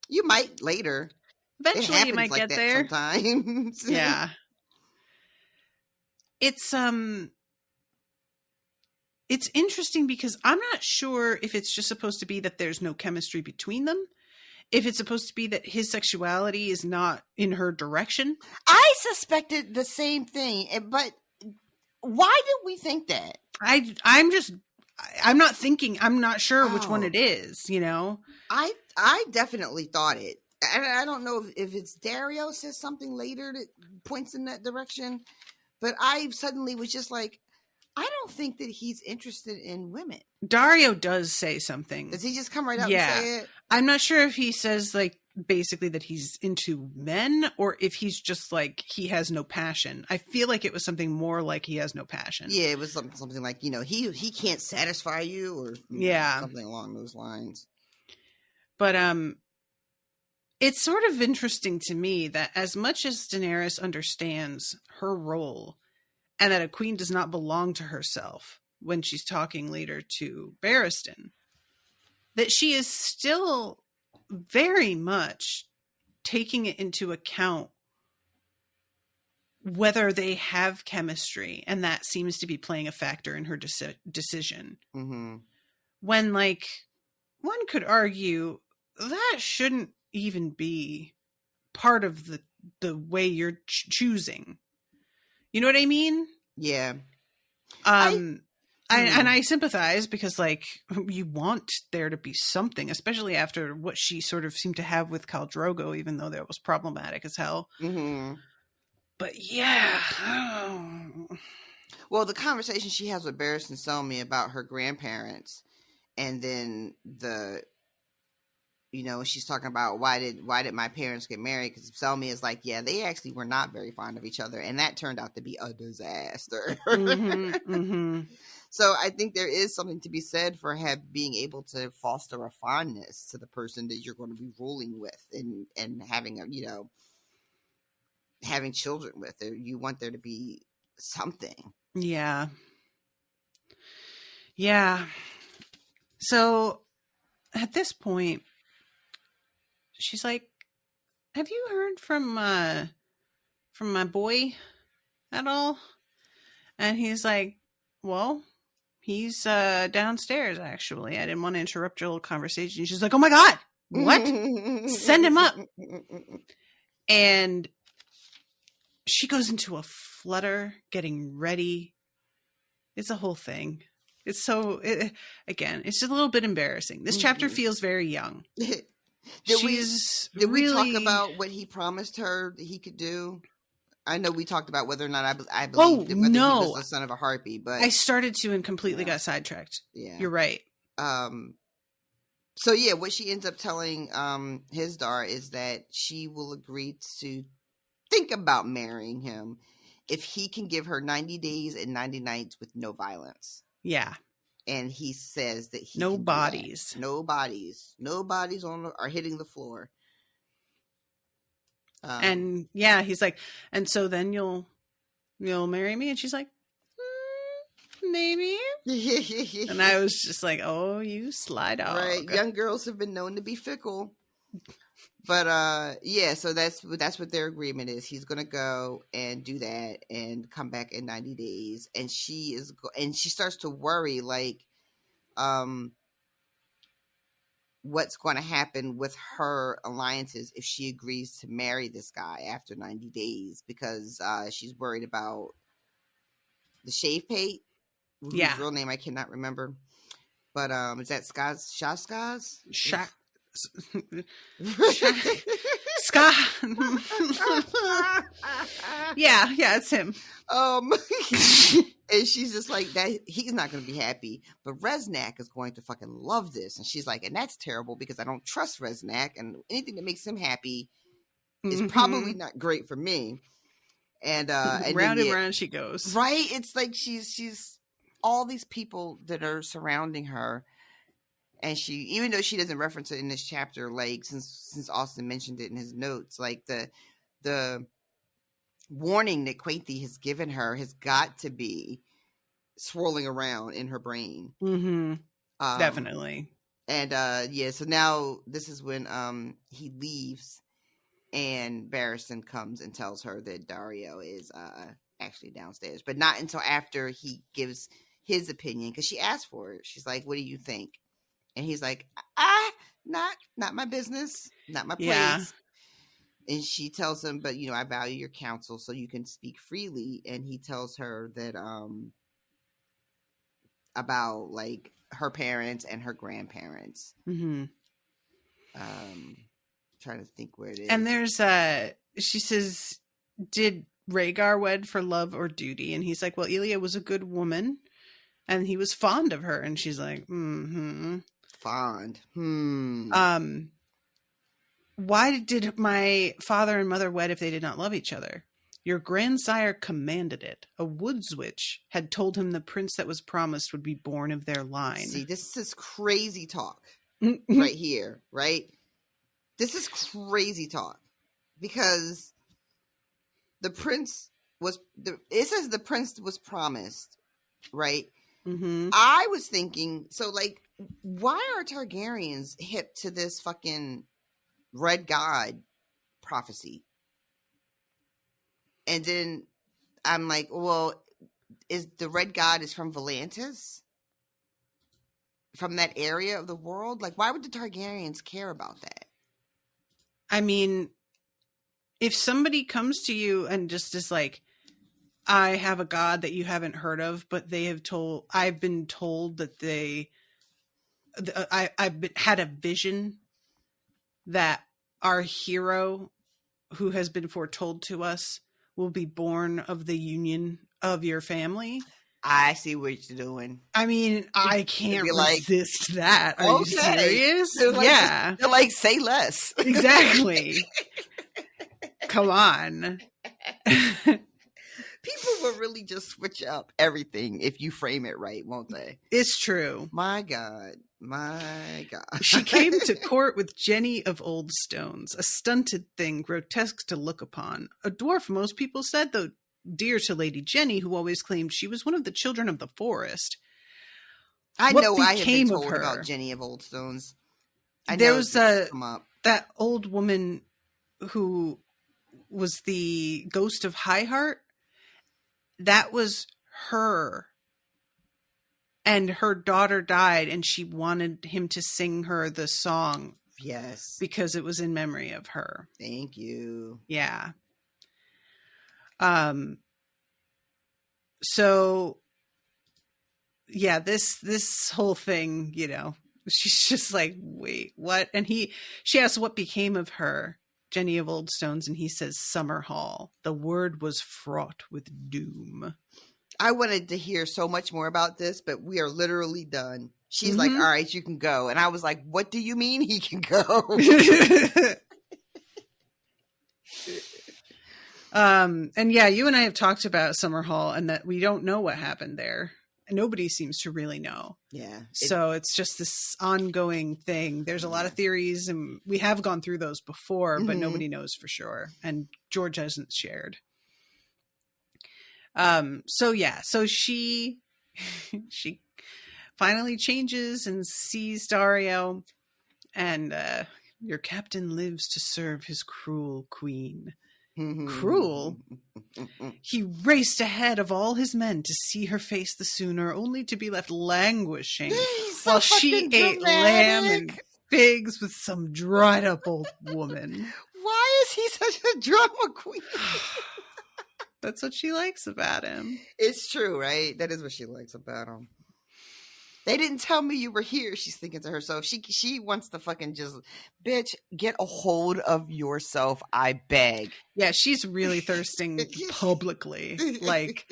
you might later. Eventually you might like get there. Sometimes. Yeah. It's interesting because I'm not sure if it's just supposed to be that there's no chemistry between them. if it's supposed to be that his sexuality is not in her direction. I suspected the same thing, but why did we think that? I'm not sure which one it is, you know? I definitely thought it. I don't know if it's Daario says something later that points in that direction, but I suddenly was just like, I don't think that he's interested in women. Daario does say something. Does he just come right out and say it? I'm not sure if he says like basically that he's into men or if he's just like he has no passion. I feel like it was something more like he has no passion. Yeah, it was something like, you know, he can't satisfy you or something along those lines. But it's sort of interesting to me that as much as Daenerys understands her role and that a queen does not belong to herself when she's talking later to Barristan, that she is still very much taking it into account whether they have chemistry, and that seems to be playing a factor in her decision. Mm-hmm. When, like, one could argue that shouldn't even be part of the way you're choosing. You know what I mean? Yeah. I sympathize because, like, you want there to be something, especially after what she sort of seemed to have with Khal Drogo, even though that was problematic as hell. Mm-hmm. But yeah. Well, the conversation she has with Barristan Selmy about her grandparents, and then she's talking about why did my parents get married? Because Selmy is like, yeah, they actually were not very fond of each other, and that turned out to be a disaster. Mm-hmm, mm-hmm. So I think there is something to be said for being able to foster a fondness to the person that you're going to be ruling with, and having having children with. You want there to be something. Yeah. Yeah. So at this point, she's like, have you heard from my boy at all? And he's like, well, he's downstairs, actually. I didn't want to interrupt your little conversation. She's like, oh my God, what? Send him up. And she goes into a flutter, getting ready. It's a whole thing. It's again, it's just a little bit embarrassing. This chapter feels very young. Did we talk about what he promised her that he could do? I know we talked about whether or not I believed whether he was the son of a harpy, but I started to and completely got sidetracked. Yeah, you're right. So yeah, what she ends up telling Hisdar is that she will agree to think about marrying him if he can give her 90 days and 90 nights with no violence. Yeah. And he says that no bodies are hitting the floor. And yeah, he's like, and so then you'll marry me? And she's like, maybe. And I was just like, oh, you sly dog. Right. Young girls have been known to be fickle. But yeah, so that's what their agreement is. He's gonna go and do that and come back in 90 days. And she starts to worry, like, what's going to happen with her alliances if she agrees to marry this guy after 90 days, because she's worried about the Shave Pate, whose real name I cannot remember. But is that Shazgaz? Scott. yeah, it's him. And she's just like, that he's not going to be happy, but Reznak is going to fucking love this. And she's like, and that's terrible because I don't trust Reznak, and anything that makes him happy is probably not great for me. And round and round she goes. Right? It's like she's all these people that are surrounding her. And she, even though she doesn't reference it in this chapter, like since Austin mentioned it in his notes, like the warning that Quaithe has given her has got to be swirling around in her brain. Mm-hmm. Definitely. And yeah, so now this is when he leaves, and Barristan comes and tells her that Daario is actually downstairs, but not until after he gives his opinion, because she asked for it. She's like, "What do you think?" And he's like, not my business, not my place. Yeah. And she tells him, but I value your counsel, so you can speak freely. And he tells her that about like her parents and her grandparents. Mm-hmm. Trying to think where it is. And there's she says, did Rhaegar wed for love or duty? And he's like, well, Elia was a good woman and he was fond of her. And she's like, fond. Why did my father and mother wed if they did not love each other? Your grandsire commanded it. A woods witch had told him the prince that was promised would be born of their line. See, this is crazy talk right here, right? This is crazy talk because it says the prince was promised, right? Mm-hmm. I was thinking, so like, why are Targaryens hip to this fucking Red God prophecy? And then I'm like, well, is the Red God is from Volantis? From that area of the world? Like, why would the Targaryens care about that? I mean, if somebody comes to you and just is like, I have a god that you haven't heard of, but I've been told that I've had a vision that our hero who has been foretold to us will be born of the union of your family. I see what you're doing. I mean, I can't resist that. Are you serious? They're like, say less. Exactly. Come on. People will really just switch up everything if you frame it right, won't they? It's true. My God. She came to court with Jenny of Old Stones, a stunted thing, grotesque to look upon. A dwarf, most people said, though dear to Lady Jenny, who always claimed she was one of the children of the forest. I know I have been told about Jenny of Old Stones. There was that old woman who was the ghost of High Heart. That was her. And her daughter died, and she wanted him to sing her the song. Yes. Because it was in memory of her. Thank you. Yeah. So yeah, this whole thing, she's just like, wait, what? And she asks what became of her, Jenny of Old Stones, and he says Summer Hall. The word was fraught with doom. I wanted to hear so much more about this, but we are literally done. She's like, all right, you can go. And I was like, what do you mean he can go? And yeah, you and I have talked about Summer Hall and that we don't know what happened there. And nobody seems to really know. Yeah. So it's just this ongoing thing. There's a lot of theories and we have gone through those before, but nobody knows for sure. And George hasn't shared. So she finally changes and sees Daario, and your captain lives to serve his cruel queen. Cruel? He raced ahead of all his men to see her face the sooner, only to be left languishing while she ate lamb and figs with some dried up old woman. Why is he such a drama queen? That's what she likes about him. It's true, right? That is what she likes about him. They didn't tell me you were here, she's thinking to herself. She wants to fucking just, bitch, get a hold of yourself, I beg. Yeah, she's really thirsting publicly. Like,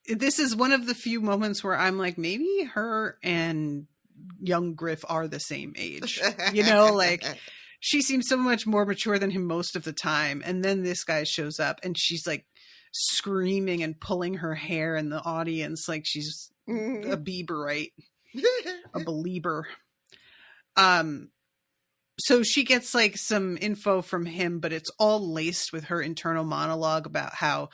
this is one of the few moments where I'm like, maybe her and young Griff are the same age. Like, she seems so much more mature than him most of the time. And then this guy shows up and she's like screaming and pulling her hair in the audience like she's a Bieberite, a believer. So she gets like some info from him, but it's all laced with her internal monologue about how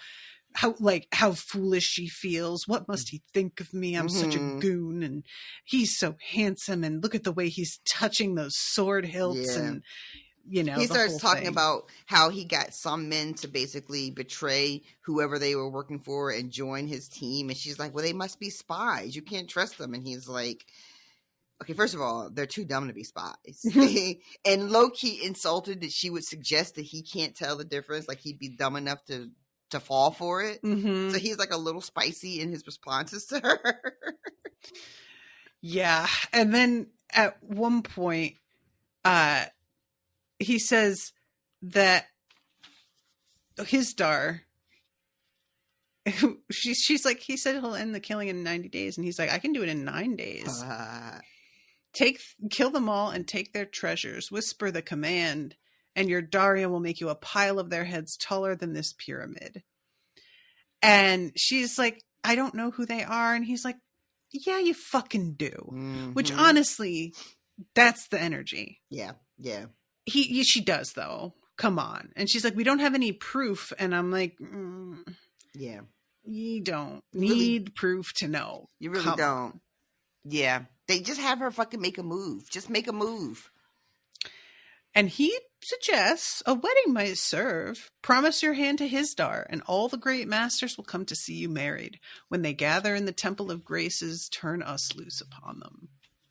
foolish she feels. What must he think of me? I'm such a goon, and he's so handsome, and look at the way he's touching those sword hilts. And he starts talking about how he got some men to basically betray whoever they were working for and join his team. And she's like, well, they must be spies. You can't trust them. And he's like, Okay, first of all, they're too dumb to be spies. And low-key insulted that she would suggest that he can't tell the difference. Like, he'd be dumb enough to fall for it. Mm-hmm. So he's like a little spicy in his responses to her. Yeah. And then at one point, he says that his Dar, she's like, he said he'll end the killing in 90 days. And he's like, I can do it in 9 days. Kill them all and take their treasures. Whisper the command, and your Daario will make you a pile of their heads taller than this pyramid. And she's like, I don't know who they are. And he's like, yeah, you fucking do. Mm-hmm. Which honestly, that's the energy. Yeah. Yeah. She does though. Come on. And she's like, we don't have any proof. And I'm like, yeah, you don't need proof to know. You really don't. On. Yeah. They just have her fucking make a move. Just make a move. And he suggests a wedding might serve. Promise your hand to his Dar, and all the great masters will come to see you married. When they gather in the Temple of Graces, turn us loose upon them.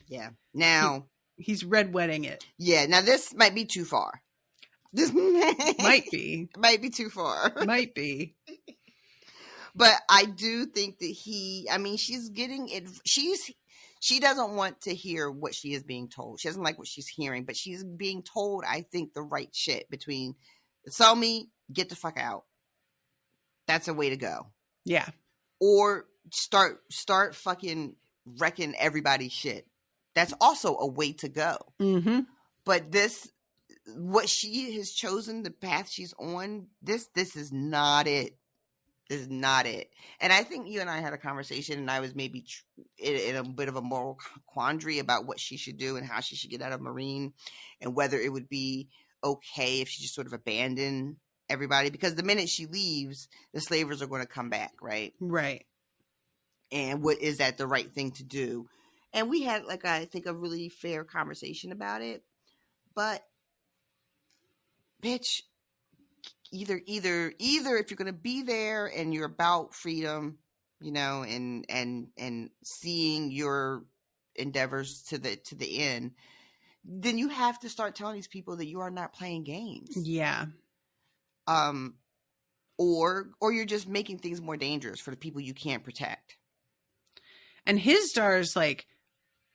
Yeah. Now... He's red wedding it. Yeah. Now, this might be too far. This might be. Might be too far. Might be. But I do think that she's getting it. She doesn't want to hear what she is being told. She doesn't like what she's hearing, but she's being told, I think, the right shit between sell me, get the fuck out. That's a way to go. Yeah. Or start fucking wrecking everybody's shit. That's also a way to go. Mm-hmm. But what she has chosen, the path she's on, this is not it. This is not it. And I think you and I had a conversation, and I was maybe in a bit of a moral quandary about what she should do and how she should get out of Marine, and whether it would be okay if she just sort of abandoned everybody. Because the minute she leaves, the slavers are going to come back, right? Right. And is that the right thing to do? And we had, I think, a really fair conversation about it. But, bitch, either if you're going to be there and you're about freedom, and seeing your endeavors to the end, then you have to start telling these people that you are not playing games. Yeah. Or you're just making things more dangerous for the people you can't protect. And his Dar's like,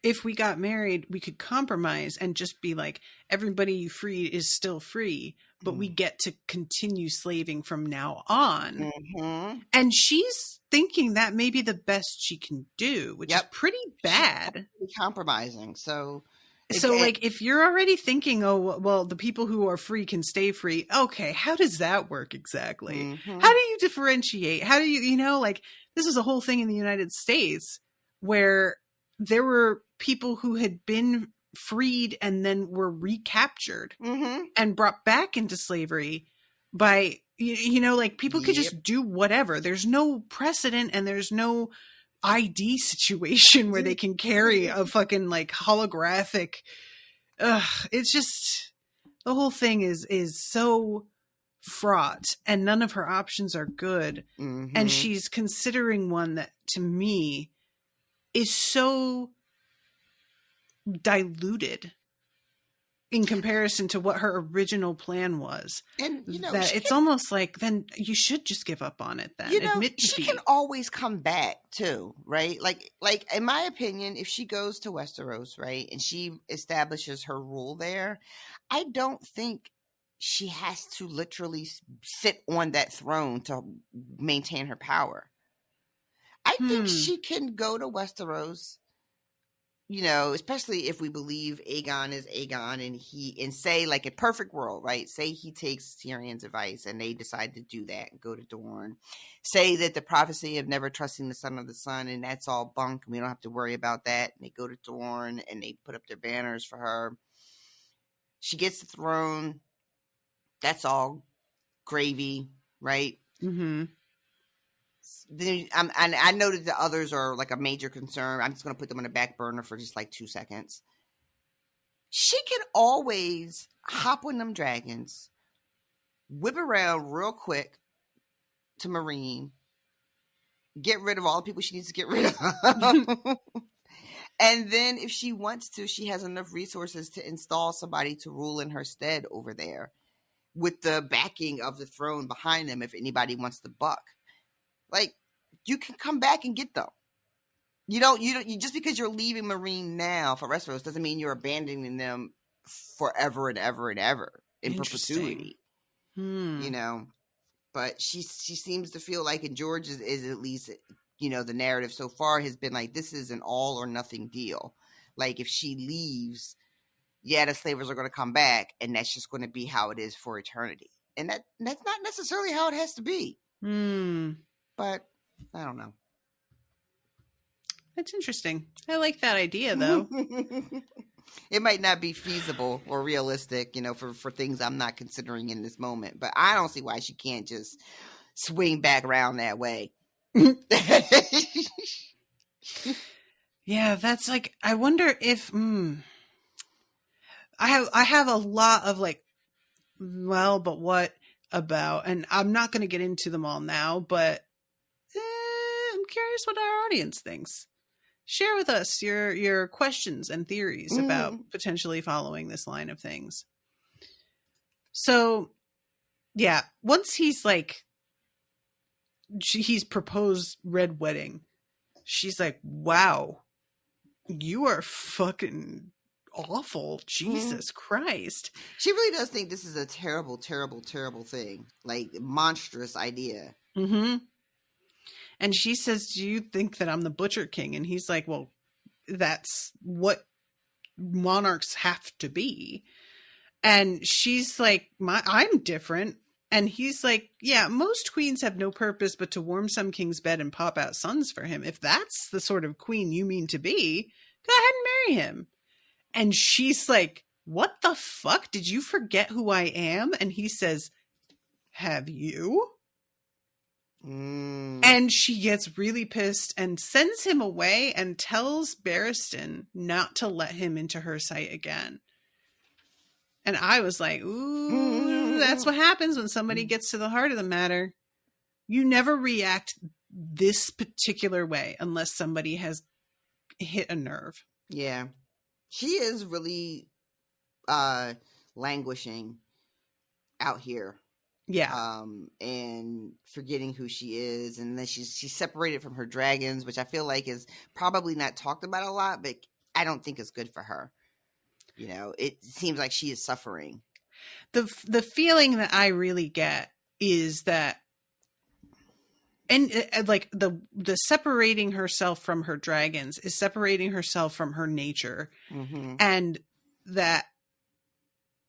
if we got married, we could compromise and just be like, everybody you freed is still free, but we get to continue slaving from now on. Mm-hmm. And she's thinking that may be the best she can do, which is pretty bad. She's compromising. So if you're already thinking, oh, well, the people who are free can stay free. Okay. How does that work exactly? Mm-hmm. How do you differentiate? How do you, this is a whole thing in the United States where there were people who had been freed and then were recaptured and brought back into slavery by, people could just do whatever. There's no precedent and there's no ID situation where they can carry a fucking holographic. It's just, the whole thing is so fraught and none of her options are good. Mm-hmm. And she's considering one that to me is so diluted in comparison to what her original plan was. And that it's almost like, then you should just give up on it then. Admit defeat. She can always come back too, right? Like in my opinion, if she goes to Westeros, right, and she establishes her rule there, I don't think she has to literally sit on that throne to maintain her power. I think she can go to Westeros, especially if we believe Aegon is Aegon and say, like, a perfect world, right? Say he takes Tyrion's advice and they decide to do that and go to Dorne. Say that the prophecy of never trusting the son of the sun, and that's all bunk and we don't have to worry about that. And they go to Dorne and they put up their banners for her. She gets the throne. That's all gravy, right? Mm-hmm. Then I know that the others are like a major concern. I'm just going to put them on the back burner for just 2 seconds. She can always hop on them dragons, whip around real quick to Marine, get rid of all the people she needs to get rid of, And then if she wants to, she has enough resources to install somebody to rule in her stead over there with the backing of the throne behind them if anybody wants to buck. Like, you can come back and get them. You just because you're leaving Marine now for Westeros doesn't mean you're abandoning them forever and ever and ever in perpetuity. You know, but she seems to feel like, and George is at least, you know, the narrative so far has been like, this is an all or nothing deal. Like, if she leaves, yeah, the slavers are going to come back, and that's just going to be how it is for eternity. And that's not necessarily how it has to be. But I don't know. That's interesting. I like that idea, though. It might not be feasible or realistic, you know, for things I'm not considering in this moment. But I don't see why she can't just swing back around that way. Yeah, that's like, I wonder if I have a lot of like, well, but what about, and I'm not going to get into them all now, but I'm curious what our audience thinks. Share with us your questions and theories about potentially following this line of things. So, yeah, once he's proposed Red Wedding, she's like, wow, you are fucking awful. Jesus Christ. She really does think this is a terrible, terrible, terrible thing. Like, monstrous idea. And she says, do you think that I'm the Butcher King? And he's like, well, that's what monarchs have to be. And she's like, I'm different. And he's like, yeah, most queens have no purpose but to warm some king's bed and pop out sons for him. If that's the sort of queen you mean to be, go ahead and marry him. And she's like, what the fuck? Did you forget who I am? And he says, have you? And she gets really pissed and sends him away and tells Barristan not to let him into her sight again. And I was like, ooh, that's what happens when somebody gets to the heart of the matter. You never react this particular way unless somebody has hit a nerve. Yeah. She is really languishing out here. Yeah. And forgetting who she is. And then she's separated from her dragons, which I feel like is probably not talked about a lot, but I don't think it's good for her. You know, it seems like she is suffering. The feeling that I really get is that, and like the separating herself from her dragons is separating herself from her nature. And that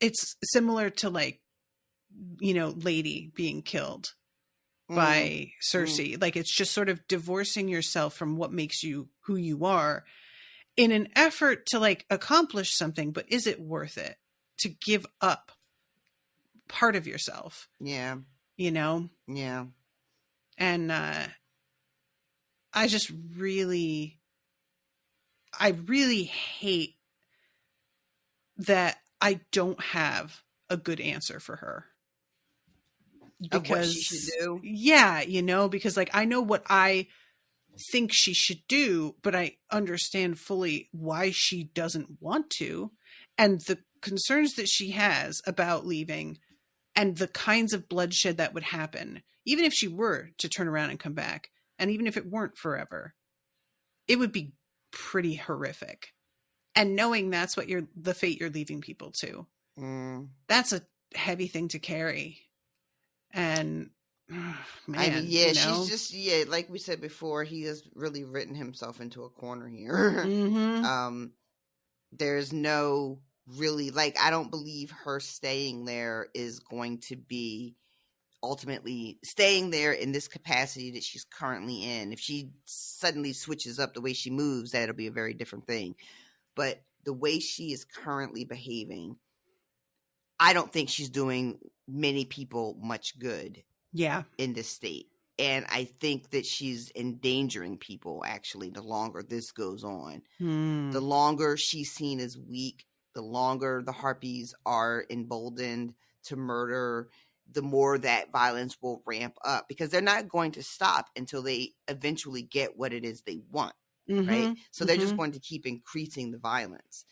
it's similar to, like, you know, Lady being killed by Cersei. Like, it's just sort of divorcing yourself from what makes you who you are in an effort to, like, accomplish something. But is it worth it to give up part of yourself? Yeah. You know? Yeah. And I really hate that I don't have a good answer for her. Because, of what she should do? Yeah, you know, because, like, I know what I think she should do, but I understand fully why she doesn't want to, and the concerns that she has about leaving and the kinds of bloodshed that would happen, even if she were to turn around and come back, and even if it weren't forever, it would be pretty horrific. And knowing that's what the fate you're leaving people to, that's a heavy thing to carry. And man, I mean, yeah, you know? she's just, like we said before, he has really written himself into a corner here. There's no really, like, I don't believe her staying there is going to be ultimately staying there in this capacity that she's currently in. If she suddenly switches up the way she moves, that'll be a very different thing. But the way she is currently behaving, I don't think she's doing many people much good. Yeah. In this state. And I think that she's endangering people, actually, the longer this goes on. The longer she's seen as weak, the longer the Harpies are emboldened to murder, the more that violence will ramp up, because they're not going to stop until they eventually get what it is they want. right? So they're just going to keep increasing the violence.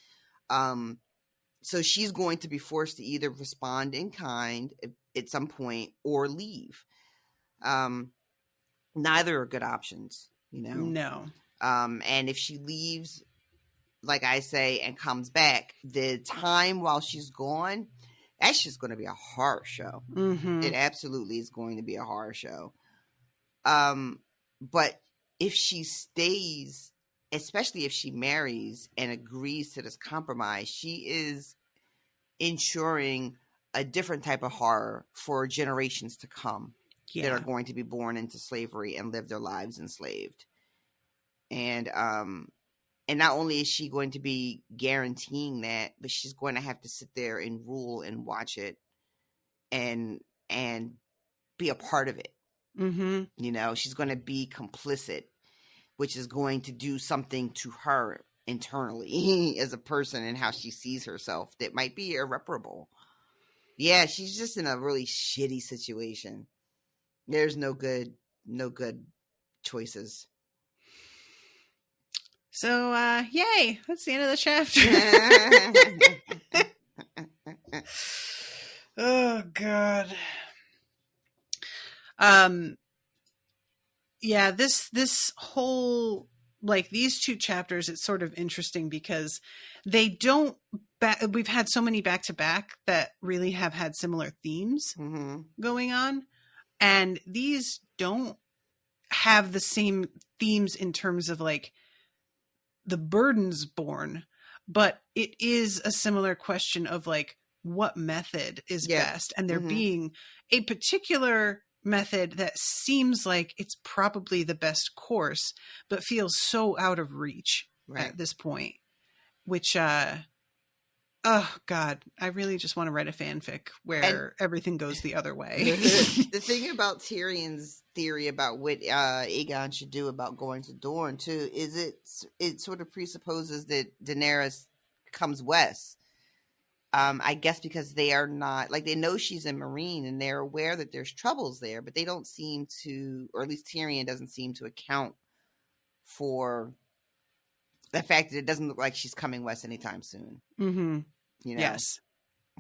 So she's going to be forced to either respond in kind at some point or leave. Neither are good options, you know? No. And if she leaves, like I say, and comes back, the time while she's gone, that's just going to be a horror show. It absolutely is going to be a horror show. But if she stays, especially if she marries and agrees to this compromise, she is ensuring a different type of horror for generations to come that are going to be born into slavery and live their lives enslaved. And not only is she going to be guaranteeing that, but she's going to have to sit there and rule and watch it and be a part of it. You know, she's going to be complicit, which is going to do something to her internally as a person and how she sees herself that might be irreparable. Yeah, she's just in a really shitty situation. There's no good choices. So, yay! That's the end of the chapter. Oh God. Yeah, this whole, like, these two chapters, it's sort of interesting because they don't. We've had so many back to back that really have had similar themes going on, and these don't have the same themes in terms of like the burdens borne, but it is a similar question of like what method is best, and there being a particular method that seems like it's probably the best course, but feels so out of reach at this point, which oh God, I really just want to write a fanfic where everything goes the other way. The thing about Tyrion's theory about what Aegon should do about going to Dorne too is it sort of presupposes that Daenerys comes west. I guess because they are not, like, they know she's a Marine and they're aware that there's troubles there, but they don't seem to, or at least Tyrion doesn't seem to account for the fact that it doesn't look like she's coming west anytime soon. You know? Yes.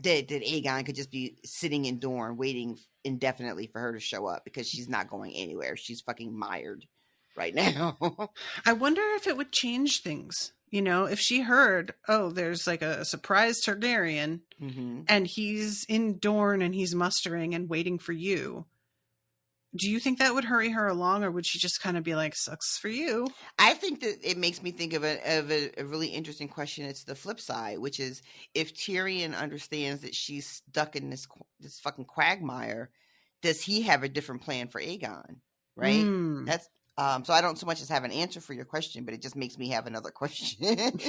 That Aegon could just be sitting in Dorne waiting indefinitely for her to show up because she's not going anywhere. She's fucking mired right now. I wonder if it would change things. You know, if she heard, oh, there's like a surprise Targaryen and he's in Dorne and he's mustering and waiting for you. Do you think that would hurry her along, or would she just kind of be like, sucks for you? I think that it makes me think of a really interesting question. It's the flip side, which is if Tyrion understands that she's stuck in this fucking quagmire, does he have a different plan for Aegon? Right? That's so I don't so much as have an answer for your question, but it just makes me have another question.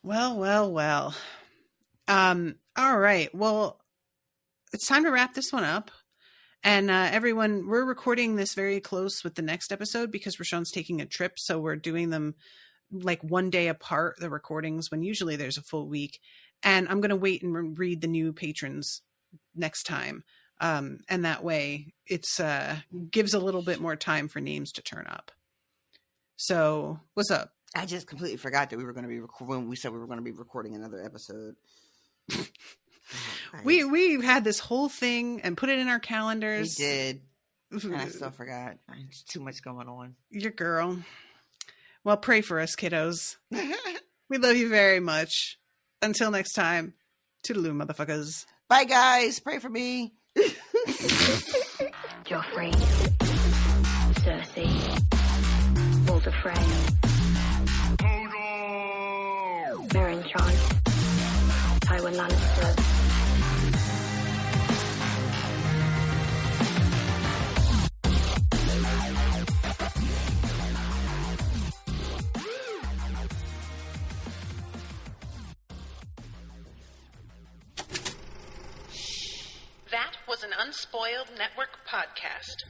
Well. All right. Well, it's time to wrap this one up. And everyone, we're recording this very close with the next episode because Rashawn's taking a trip. So we're doing them like one day apart, the recordings, when usually there's a full week. And I'm going to wait and read the new patrons next time. And that way it's gives a little bit more time for names to turn up. So what's up? I just completely forgot that we were going to be when we said we were going to be recording another episode. We had this whole thing and put it in our calendars. We did. And I still forgot. There's too much going on. Your girl. Well, pray for us, kiddos. We love you very much. Until next time, toodaloo, motherfuckers. Bye, guys. Pray for me. Joffrey, Cersei, Walder Frey, Meryn Trant, Tywin Lannister. That was an Unspoiled Network podcast.